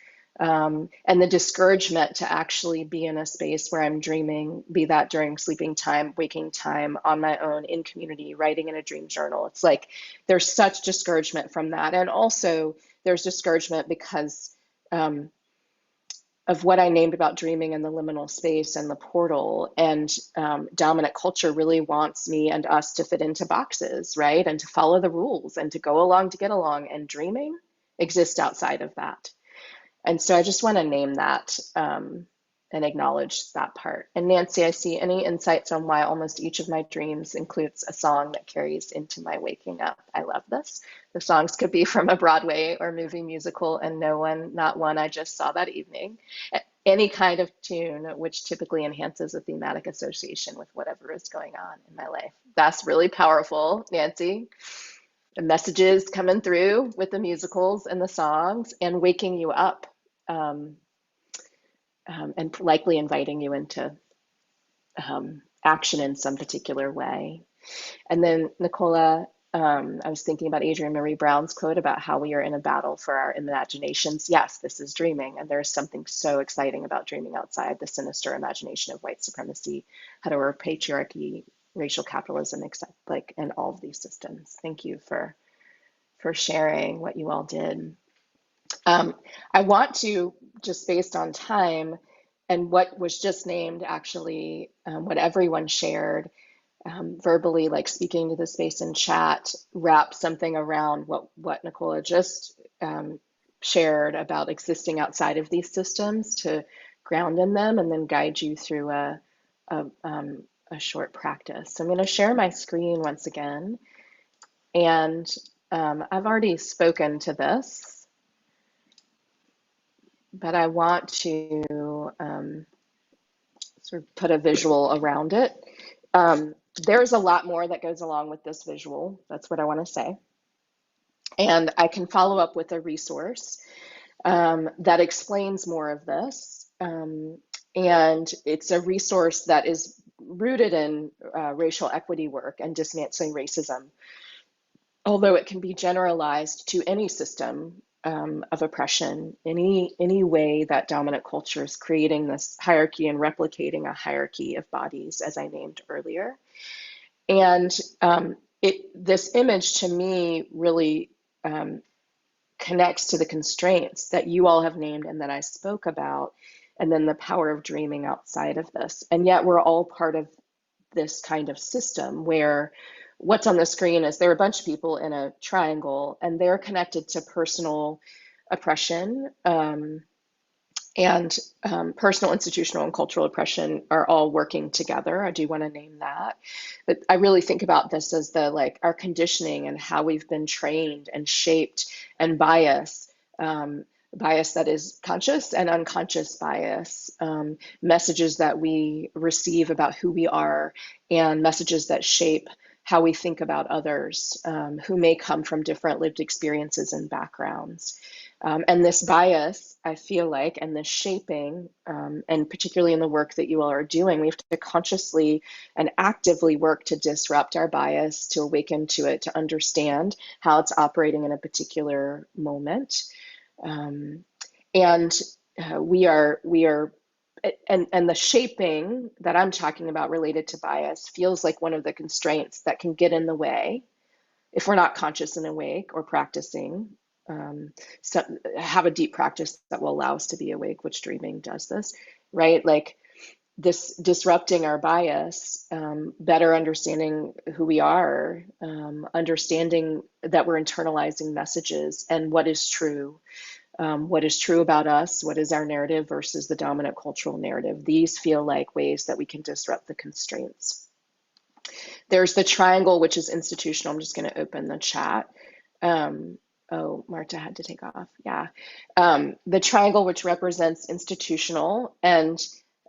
Speaker 2: And the discouragement to actually be in a space where I'm dreaming, be that during sleeping time, waking time, on my own, in community, writing in a dream journal. It's like there's such discouragement from that. And also there's discouragement because of what I named about dreaming and the liminal space and the portal. And dominant culture really wants me and us to fit into boxes, right? And to follow the rules and to go along to get along. And dreaming exists outside of that. And so I just want to name that and acknowledge that part. And Nancy, I see any insights on why almost each of my dreams includes a song that carries into my waking up. I love this. The songs could be from a Broadway or movie musical and not one I just saw that evening. Any kind of tune, which typically enhances a thematic association with whatever is going on in my life. That's really powerful, Nancy. The messages coming through with the musicals and the songs and waking you up. And likely inviting you into action in some particular way. And then Nicola, I was thinking about Adrienne Marie Brown's quote about how we are in a battle for our imaginations. Yes, this is dreaming. And there's something so exciting about dreaming outside the sinister imagination of white supremacy, heteropatriarchy, racial capitalism, except like in all of these systems. Thank you for sharing what you all did. I want to, just based on time and what was just named, actually, what everyone shared verbally, like speaking to the space in chat, wrap something around what Nicola just shared about existing outside of these systems to ground in them and then guide you through a short practice. So I'm going to share my screen once again. And I've already spoken to this, but I want to sort of put a visual around it. There's a lot more that goes along with this visual. That's what I want to say. And I can follow up with a resource that explains more of this. And it's a resource that is rooted in racial equity work and dismantling racism, although it can be generalized to any system of oppression, any way that dominant culture is creating this hierarchy and replicating a hierarchy of bodies, as I named earlier. And this image to me really connects to the constraints that you all have named and that I spoke about, and then the power of dreaming outside of this. And yet we're all part of this kind of system where what's on the screen is there are a bunch of people in a triangle, and they're connected to personal oppression, and personal, institutional, and cultural oppression are all working together. I do want to name that. But I really think about this as the like our conditioning and how we've been trained and shaped, and bias, bias that is conscious and unconscious bias, messages that we receive about who we are, and messages that shape how we think about others, who may come from different lived experiences and backgrounds. And this bias, I feel like, and this shaping, and particularly in the work that you all are doing, we have to consciously and actively work to disrupt our bias, to awaken to it, to understand how it's operating in a particular moment. And we are, and the shaping that I'm talking about related to bias feels like one of the constraints that can get in the way if we're not conscious and awake or practicing. So have a deep practice that will allow us to be awake, which dreaming does this, right? Like this disrupting our bias, better understanding who we are, understanding that we're internalizing messages and what is true about us, what is our narrative versus the dominant cultural narrative. These feel like ways that we can disrupt the constraints. There's the triangle, which is institutional. I'm just going to open the chat. Oh, Marta had to take off. Yeah. The triangle, which represents institutional, and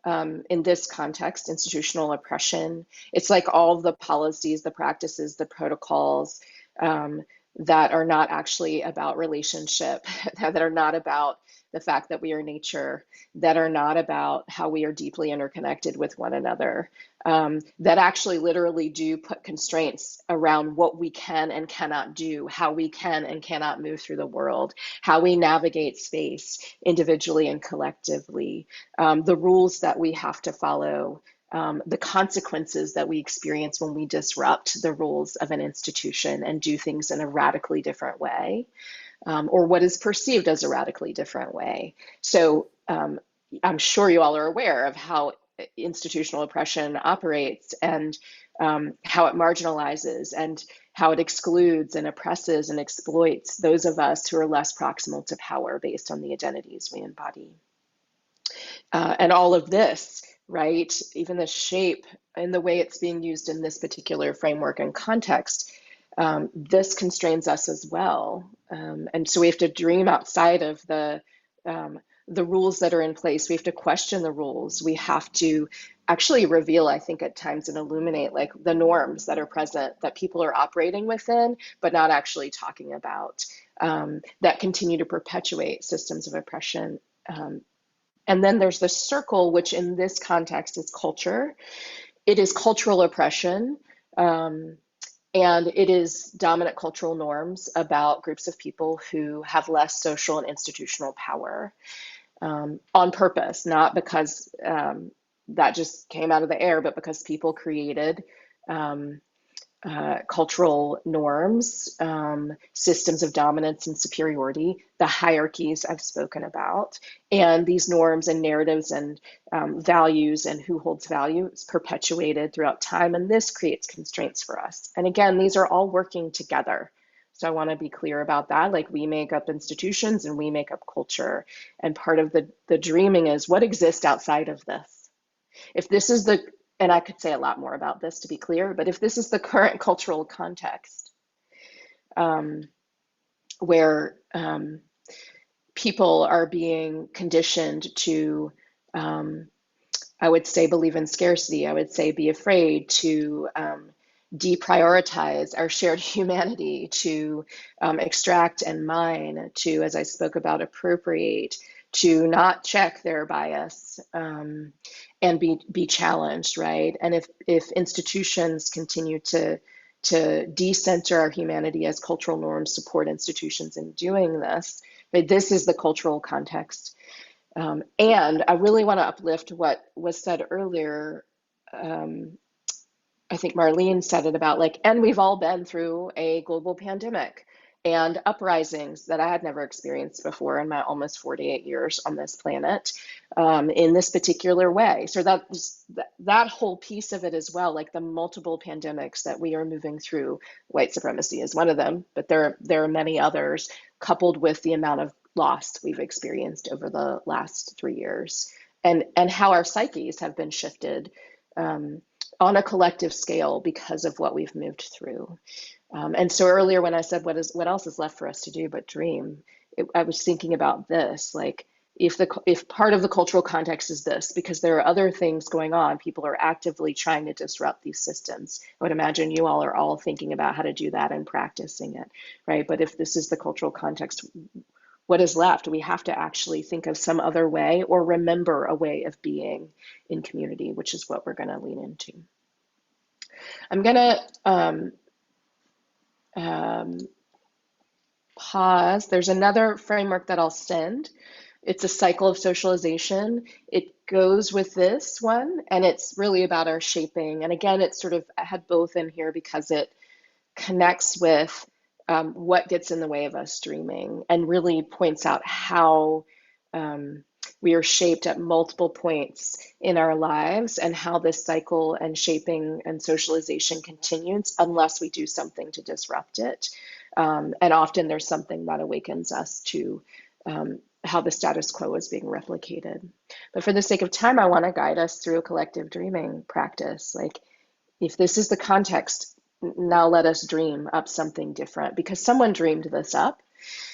Speaker 2: in this context, institutional oppression. It's like all the policies, the practices, the protocols that are not actually about relationship, that are not about the fact that we are nature, that are not about how we are deeply interconnected with one another, that actually literally do put constraints around what we can and cannot do, how we can and cannot move through the world, how we navigate space individually and collectively, the rules that we have to follow, the consequences that we experience when we disrupt the rules of an institution and do things in a radically different way, or what is perceived as a radically different way. So I'm sure you all are aware of how institutional oppression operates, and how it marginalizes and how it excludes and oppresses and exploits those of us who are less proximal to power based on the identities we embody. And all of this, right, even the shape and the way it's being used in this particular framework and context, this constrains us as well. And so we have to dream outside of the rules that are in place. We have to question the rules. We have to actually reveal, I think at times, and illuminate like the norms that are present that people are operating within, but not actually talking about, that continue to perpetuate systems of oppression. And then there's the circle, which in this context is culture. It is cultural oppression. And it is dominant cultural norms about groups of people who have less social and institutional power, on purpose, not because that just came out of the air, but because people created cultural norms, systems of dominance and superiority, the hierarchies I've spoken about, and these norms and narratives and values and who holds value is perpetuated throughout time, and this creates constraints for us. And again, these are all working together. So I want to be clear about that. Like, we make up institutions and we make up culture, and part of the dreaming is what exists outside of this. If this is the, and I could say a lot more about this to be clear, but if this is the current cultural context, where people are being conditioned to, I would say, believe in scarcity, I would say be afraid, to deprioritize our shared humanity, to extract and mine, to, as I spoke about, appropriate, to not check their bias, and be challenged, right? And if institutions continue to decenter our humanity as cultural norms support institutions in doing this, but this is the cultural context. And I really want to uplift what was said earlier. I think Marlene said it about like, and we've all been through a global pandemic. and uprisings that I had never experienced before in my almost 48 years on this planet, in this particular way. So that whole piece of it as well, like the multiple pandemics that we are moving through, white supremacy is one of them, but there are many others, coupled with the amount of loss we've experienced over the last 3 years, and how our psyches have been shifted on a collective scale because of what we've moved through. And so earlier when I said, what else is left for us to do but dream? I was thinking about this, like if part of the cultural context is this, because there are other things going on, people are actively trying to disrupt these systems. I would imagine you all are all thinking about how to do that and practicing it, right? But if this is the cultural context, what is left? We have to actually think of some other way or remember a way of being in community, which is what we're going to lean into. I'm going to pause. There's another framework that I'll send. It's a cycle of socialization. It goes with this one, and it's really about our shaping. And again, it's sort of, I had both in here because it connects with what gets in the way of us dreaming and really points out how we are shaped at multiple points in our lives and how this cycle and shaping and socialization continues unless we do something to disrupt it. And often there's something that awakens us to how the status quo is being replicated. But for the sake of time, I want to guide us through a collective dreaming practice. Like, if this is the context, now let us dream up something different, because someone dreamed this up.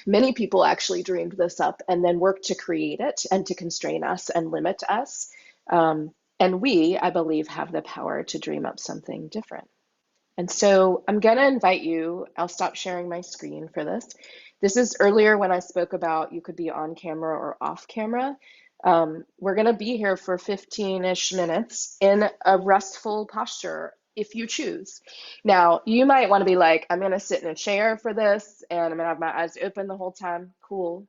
Speaker 2: Many people actually dreamed this up and then worked to create it and to constrain us and limit us. And we, I believe, have the power to dream up something different. And so I'm going to invite you, I'll stop sharing my screen for this. This is earlier when I spoke about you could be on camera or off camera. We're going to be here for 15-ish minutes in a restful posture if you choose. Now, you might want to be like, I'm going to sit in a chair for this and I'm going to have my eyes open the whole time. Cool.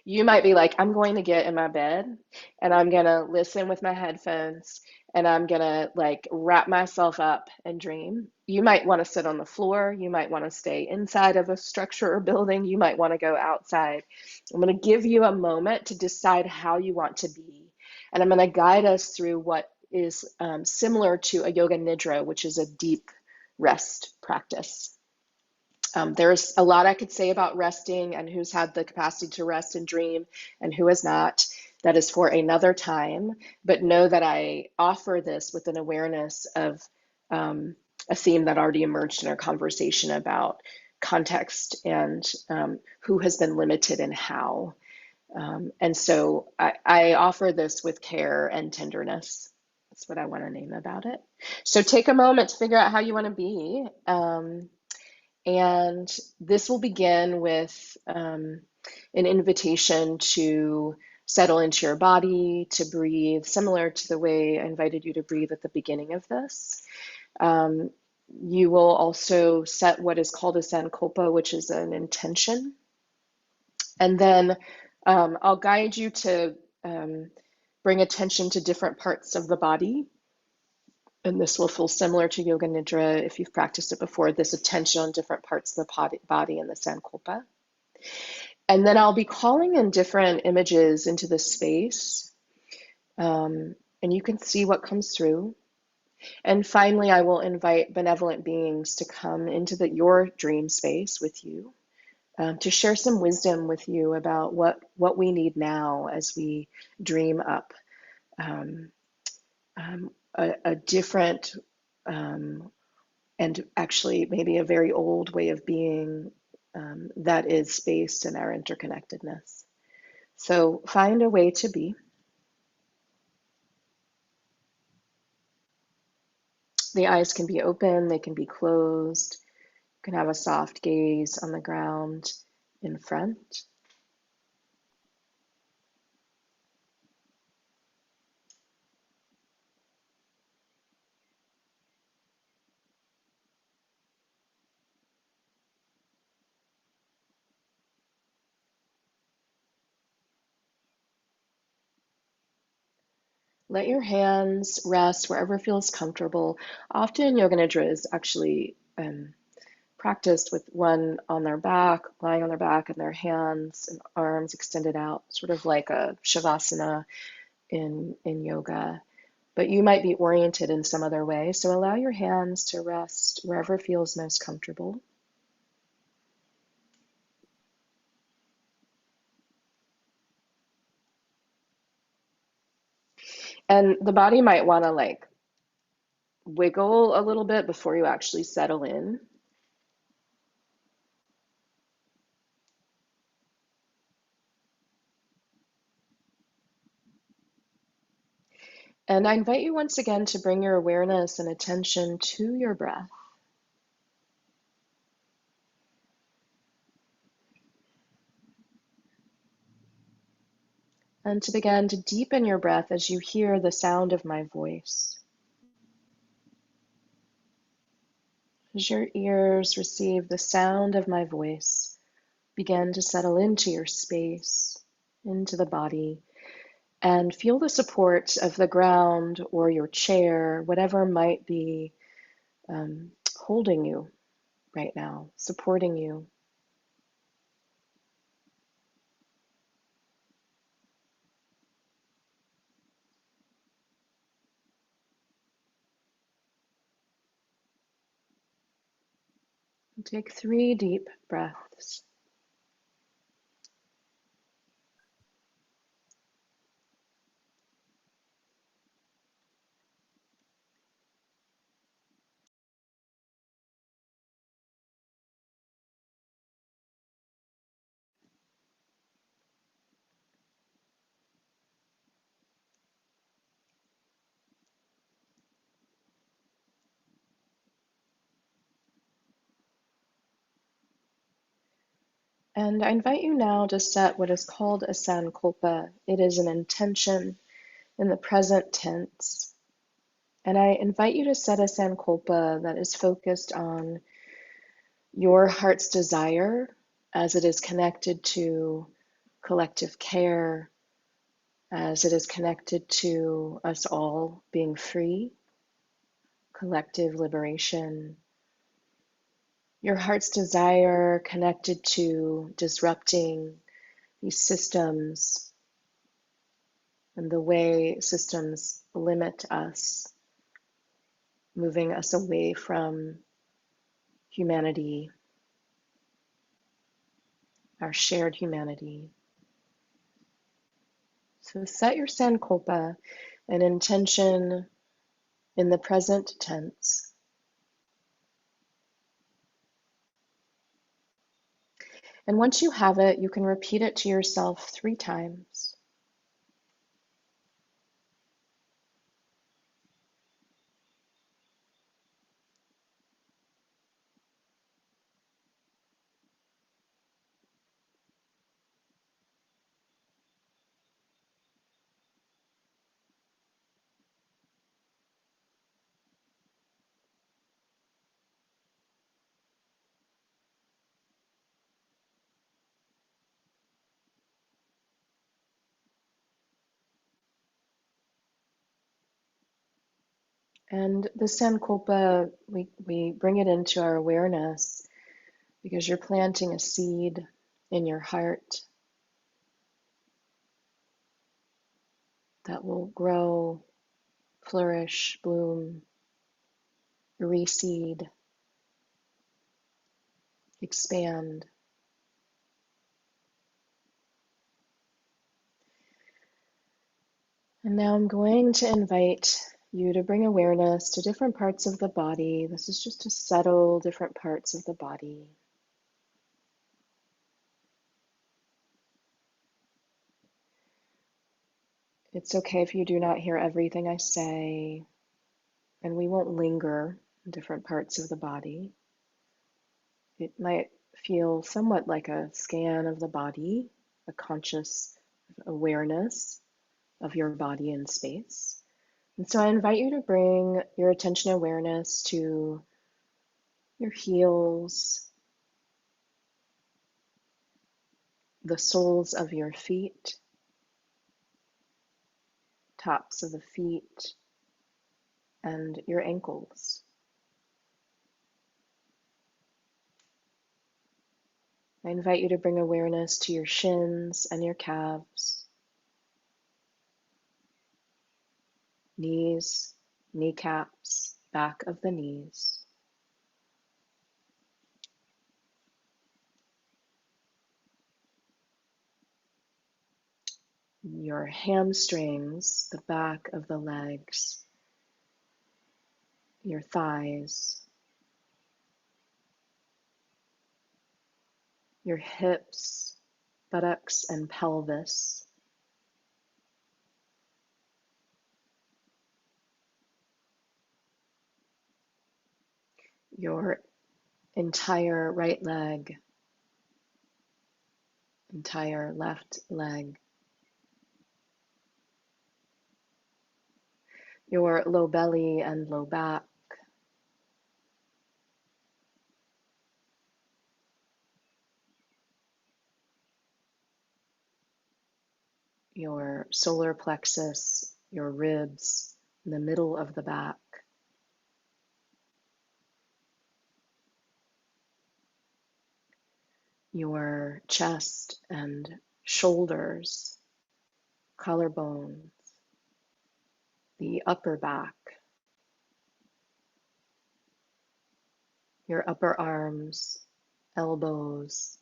Speaker 2: You might be like, I'm going to get in my bed and I'm going to listen with my headphones and I'm going to like wrap myself up and dream. You might want to sit on the floor. You might want to stay inside of a structure or building. You might want to go outside. I'm going to give you a moment to decide how you want to be. And I'm going to guide us through what is similar to a yoga nidra, which is a deep rest practice. There's a lot I could say about resting and who's had the capacity to rest and dream and who has not. That is for another time, but know that I offer this with an awareness of a theme that already emerged in our conversation about context and who has been limited and how. And so I offer this with care and tenderness. That's what I want to name about it. So take a moment to figure out how you want to be. And this will begin with an invitation to settle into your body, to breathe, similar to the way I invited you to breathe at the beginning of this. You will also set what is called a sankalpa, which is an intention. And then I'll guide you to bring attention to different parts of the body. And this will feel similar to Yoga Nidra if you've practiced it before, this attention on different parts of the body in the Sankalpa. And then I'll be calling in different images into the space. And you can see what comes through. And finally, I will invite benevolent beings to come into your dream space with you, to share some wisdom with you about what we need now as we dream up a different and actually maybe a very old way of being that is based in our interconnectedness. So find a way to be. The eyes can be open, they can be closed. You can have a soft gaze on the ground in front. Let your hands rest wherever feels comfortable. Often Yoga Nidra is actually practiced with one on their back, lying on their back, and their hands and arms extended out, sort of like a shavasana in yoga. But you might be oriented in some other way. So allow your hands to rest wherever feels most comfortable. And the body might want to like wiggle a little bit before you actually settle in. And I invite you once again to bring your awareness and attention to your breath. And to begin to deepen your breath as you hear the sound of my voice. As your ears receive the sound of my voice, begin to settle into your space, into the body, and feel the support of the ground or your chair, whatever might be holding you right now, supporting you. Take 3 deep breaths. And I invite you now to set what is called a sankalpa. It is an intention in the present tense. And I invite you to set a sankalpa that is focused on your heart's desire as it is connected to collective care, as it is connected to us all being free, collective liberation. Your heart's desire connected to disrupting these systems and the way systems limit us, moving us away from humanity, our shared humanity. So set your sankalpa, an intention in the present tense. And once you have it, you can repeat it to yourself 3 times. And the sankalpa, we bring it into our awareness because you're planting a seed in your heart that will grow, flourish, bloom, reseed, expand. And now I'm going to invite you to bring awareness to different parts of the body. This is just to settle different parts of the body. It's okay if you do not hear everything I say, and we won't linger in different parts of the body. It might feel somewhat like a scan of the body, a conscious awareness of your body in space. And so I invite you to bring your attention awareness to your heels, the soles of your feet, tops of the feet, and your ankles. I invite you to bring awareness to your shins and your calves, knees, kneecaps, back of the knees. Your hamstrings, the back of the legs, your thighs, your hips, buttocks, and pelvis. Your entire right leg, entire left leg, your low belly and low back, your solar plexus, your ribs, in the middle of the back, your chest and shoulders, collarbones, the upper back, your upper arms, elbows,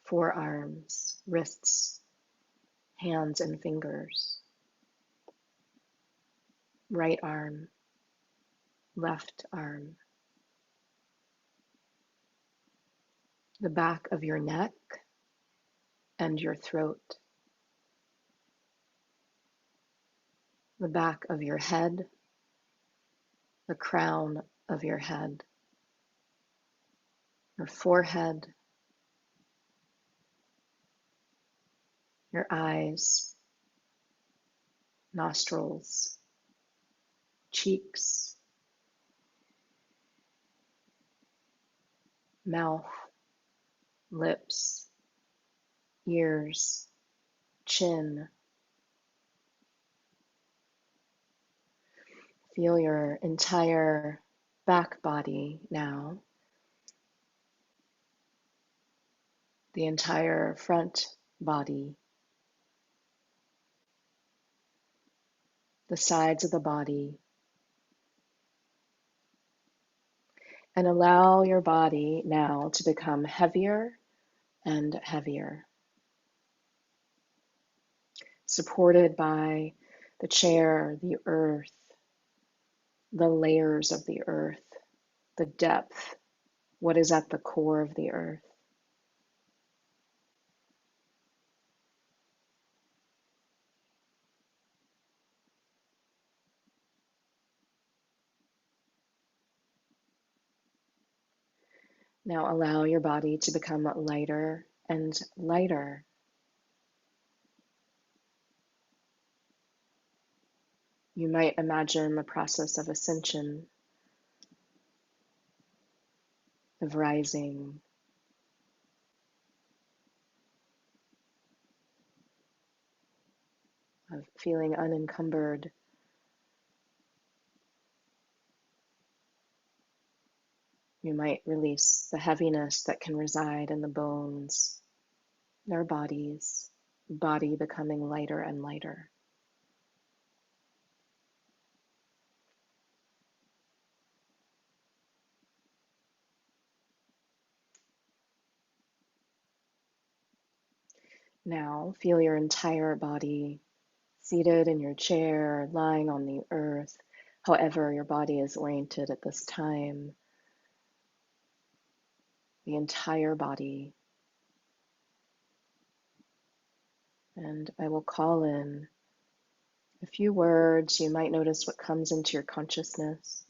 Speaker 2: forearms, wrists, hands and fingers, right arm, left arm, the back of your neck and your throat, the back of your head, the crown of your head, your forehead, your eyes, nostrils, cheeks, mouth, lips, ears, chin. Feel your entire back body now, the entire front body, the sides of the body, and allow your body now to become heavier and heavier, supported by the chair, the earth, the layers of the earth, the depth, what is at the core of the earth. Now allow your body to become lighter and lighter. You might imagine the process of ascension, of rising, of feeling unencumbered. You might release the heaviness that can reside in the bones, their bodies, body becoming lighter and lighter. Now feel your entire body seated in your chair, lying on the earth, however your body is oriented at this time. The entire body. And I will call in a few words. You might notice what comes into your consciousness.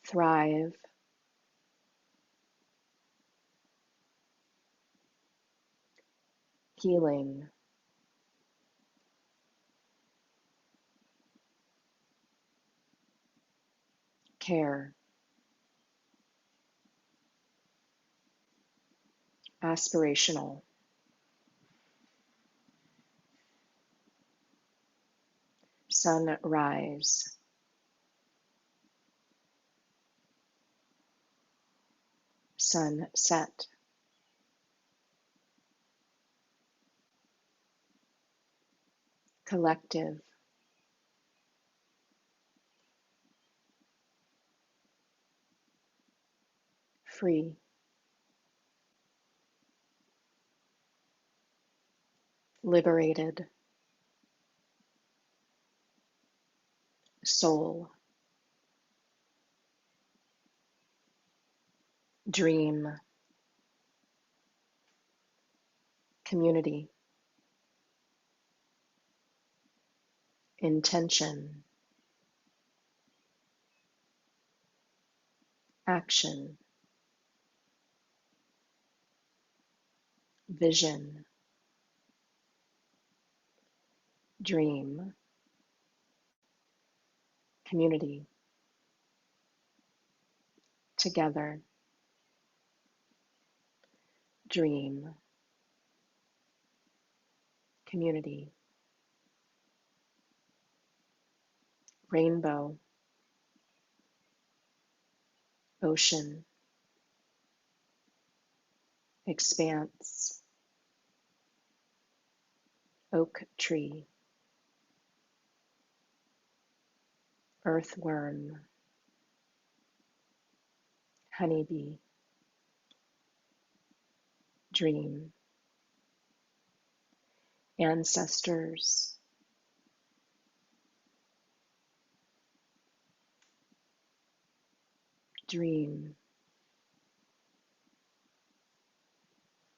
Speaker 2: Thrive, healing, care, aspirational, sunrise, sunset. Collective. Free. Liberated. Soul. Dream. Community. Intention. Action. Vision. Dream. Community. Together. Dream. Community. Rainbow. Ocean. Expanse. Oak tree. Earthworm. Honeybee. Dream. Ancestors. Dream.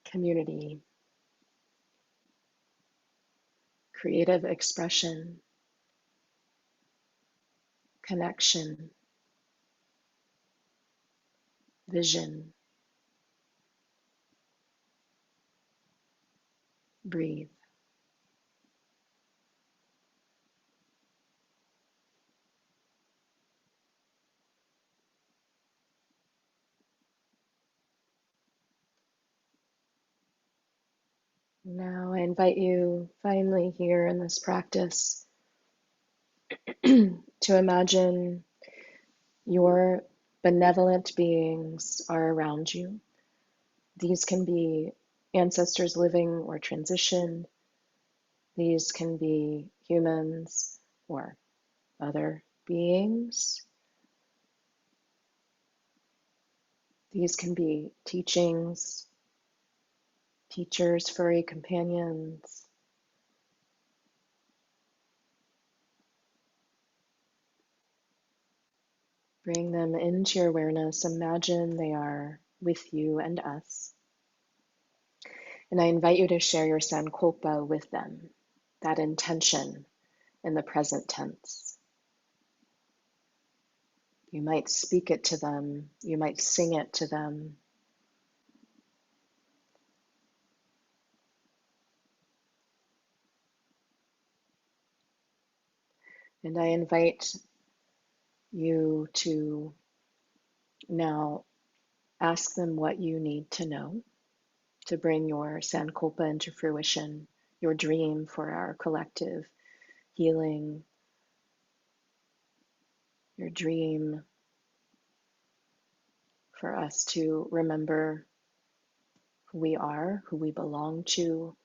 Speaker 2: Community. Creative expression. Connection. Vision. Breathe. Now I invite you finally here in this practice to imagine your benevolent beings are around you. These can be ancestors living or transitioned. These can be humans or other beings. These can be teachings, teachers, furry companions. Bring them into your awareness. Imagine they are with you and us. And I invite you to share your sankalpa with them, that intention in the present tense. You might speak it to them. You might sing it to them. And I invite you to now ask them what you need to know to bring your sankalpa into fruition, your dream for our collective healing, your dream for us to remember who we are, who we belong to,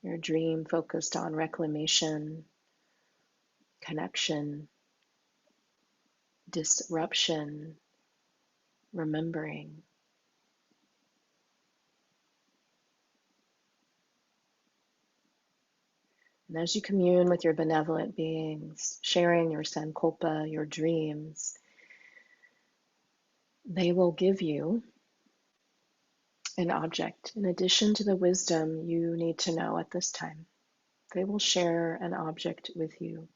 Speaker 2: your dream focused on reclamation, connection, disruption, remembering. And as you commune with your benevolent beings, sharing your sankalpa, your dreams, they will give you an object in addition to the wisdom you need to know at this time. They will share an object with you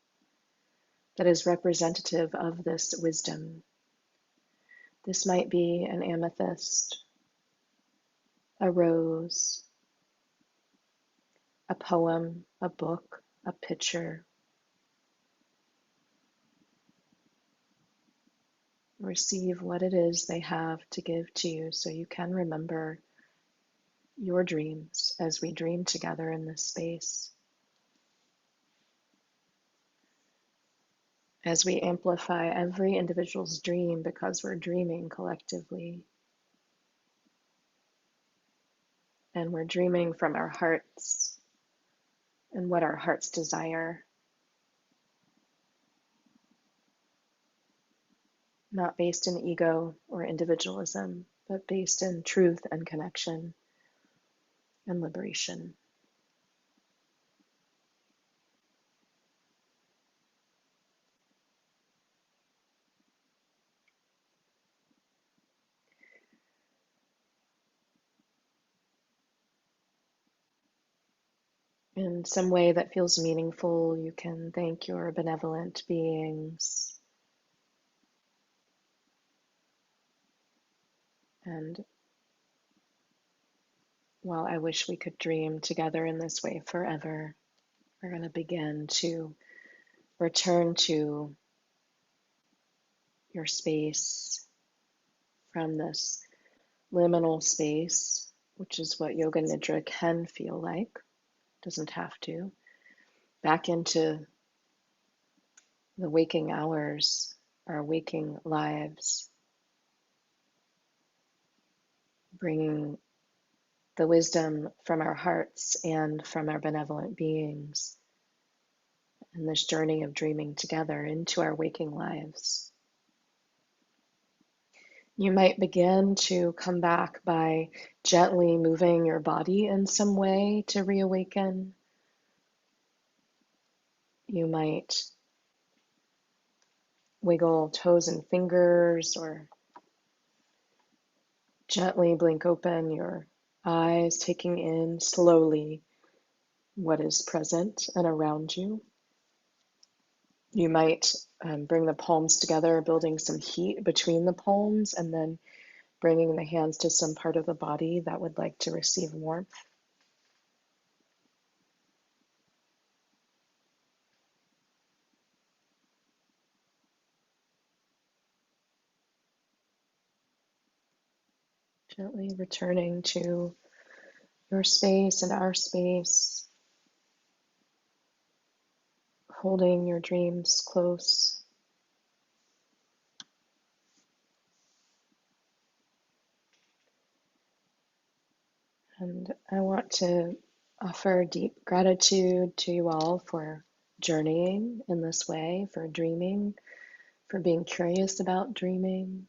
Speaker 2: that is representative of this wisdom. This might be an amethyst, a rose, a poem, a book, a picture. Receive what it is they have to give to you so you can remember your dreams as we dream together in this space. As we amplify every individual's dream because we're dreaming collectively. And we're dreaming from our hearts and what our hearts desire, not based in ego or individualism, but based in truth and connection and liberation. In some way that feels meaningful, you can thank your benevolent beings. And while I wish we could dream together in this way forever, we're going to begin to return to your space from this liminal space, which is what Yoga Nidra can feel like, doesn't have to, back into the waking hours, our waking lives, bringing the wisdom from our hearts and from our benevolent beings and this journey of dreaming together into our waking lives. You might begin to come back by gently moving your body in some way to reawaken. You might wiggle toes and fingers or gently blink open your eyes, taking in slowly what is present and around you. You might bring the palms together, building some heat between the palms, and then bringing the hands to some part of the body that would like to receive warmth. Gently returning to your space and our space, holding your dreams close. And I want to offer deep gratitude to you all for journeying in this way, for dreaming, for being curious about dreaming.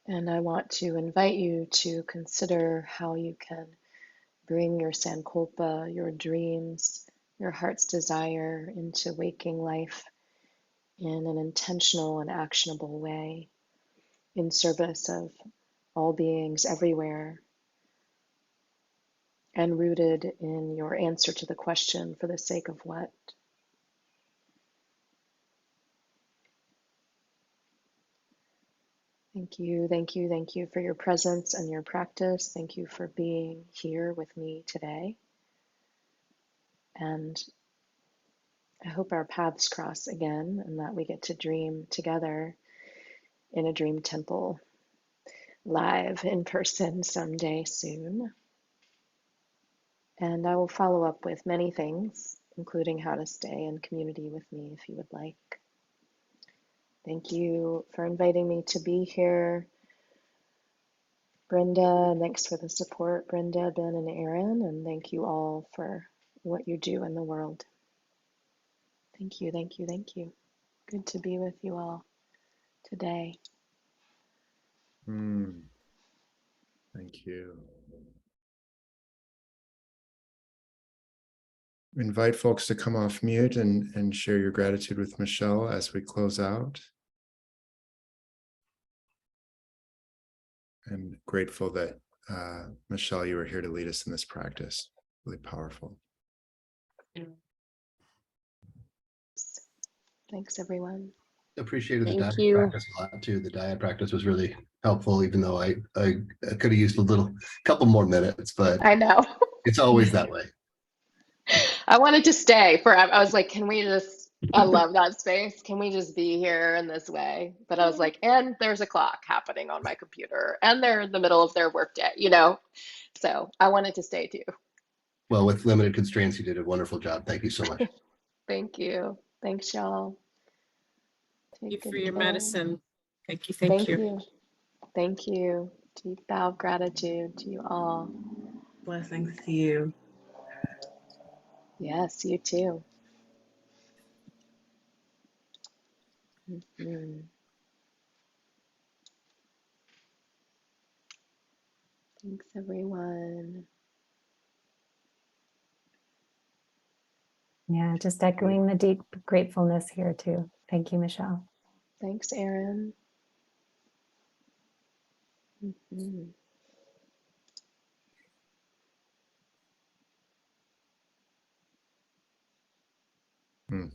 Speaker 2: And I want to invite you to consider how you can bring your sankalpa, your dreams, your heart's desire into waking life in an intentional and actionable way, in service of all beings everywhere, and rooted in your answer to the question, for the sake of what? Thank you, thank you, thank you for your presence and your practice. Thank you for being here with me today. And I hope our paths cross again and that we get to dream together in a dream temple, live in person someday soon. And I will follow up with many things, including how to stay in community with me if you would like. Thank you for inviting me to be here, Brenda. Thanks for the support, Brenda, Ben, and Aaron. And thank you all for what you do in the world. Thank you, thank you, thank you. Good to be with you all today.
Speaker 1: Thank you. Invite folks to come off mute and share your gratitude with Michelle as we close out. I'm grateful that, Michelle, you were here to lead us in this practice. Really powerful.
Speaker 2: Thanks, everyone.
Speaker 7: Appreciated the
Speaker 6: Thank
Speaker 7: diet
Speaker 6: you.
Speaker 7: practice a lot too. The diet practice was really helpful, even though I could have used a couple more minutes, but
Speaker 2: I know.
Speaker 7: it's always that way.
Speaker 2: I wanted to stay forever. I was like, can we just, I love that space. Can we just be here in this way? But I was like, and there's a clock happening on my computer and they're in the middle of their workday, you know? So I wanted to stay too.
Speaker 7: Well, with limited constraints, you did a wonderful job. Thank you so much.
Speaker 2: Thank you. Thanks, y'all.
Speaker 8: You
Speaker 2: Take
Speaker 8: for
Speaker 2: good
Speaker 8: your
Speaker 2: care.
Speaker 8: medicine. Thank you.
Speaker 2: Thank you. Thank you. Deep bow of gratitude to you all.
Speaker 8: Blessings to you.
Speaker 2: Yes, you too. Mhm. Thanks, everyone.
Speaker 4: Yeah, just echoing the deep gratefulness here too. Thank you, Michelle.
Speaker 2: Thanks, Erin. Mhm.
Speaker 1: Hmm.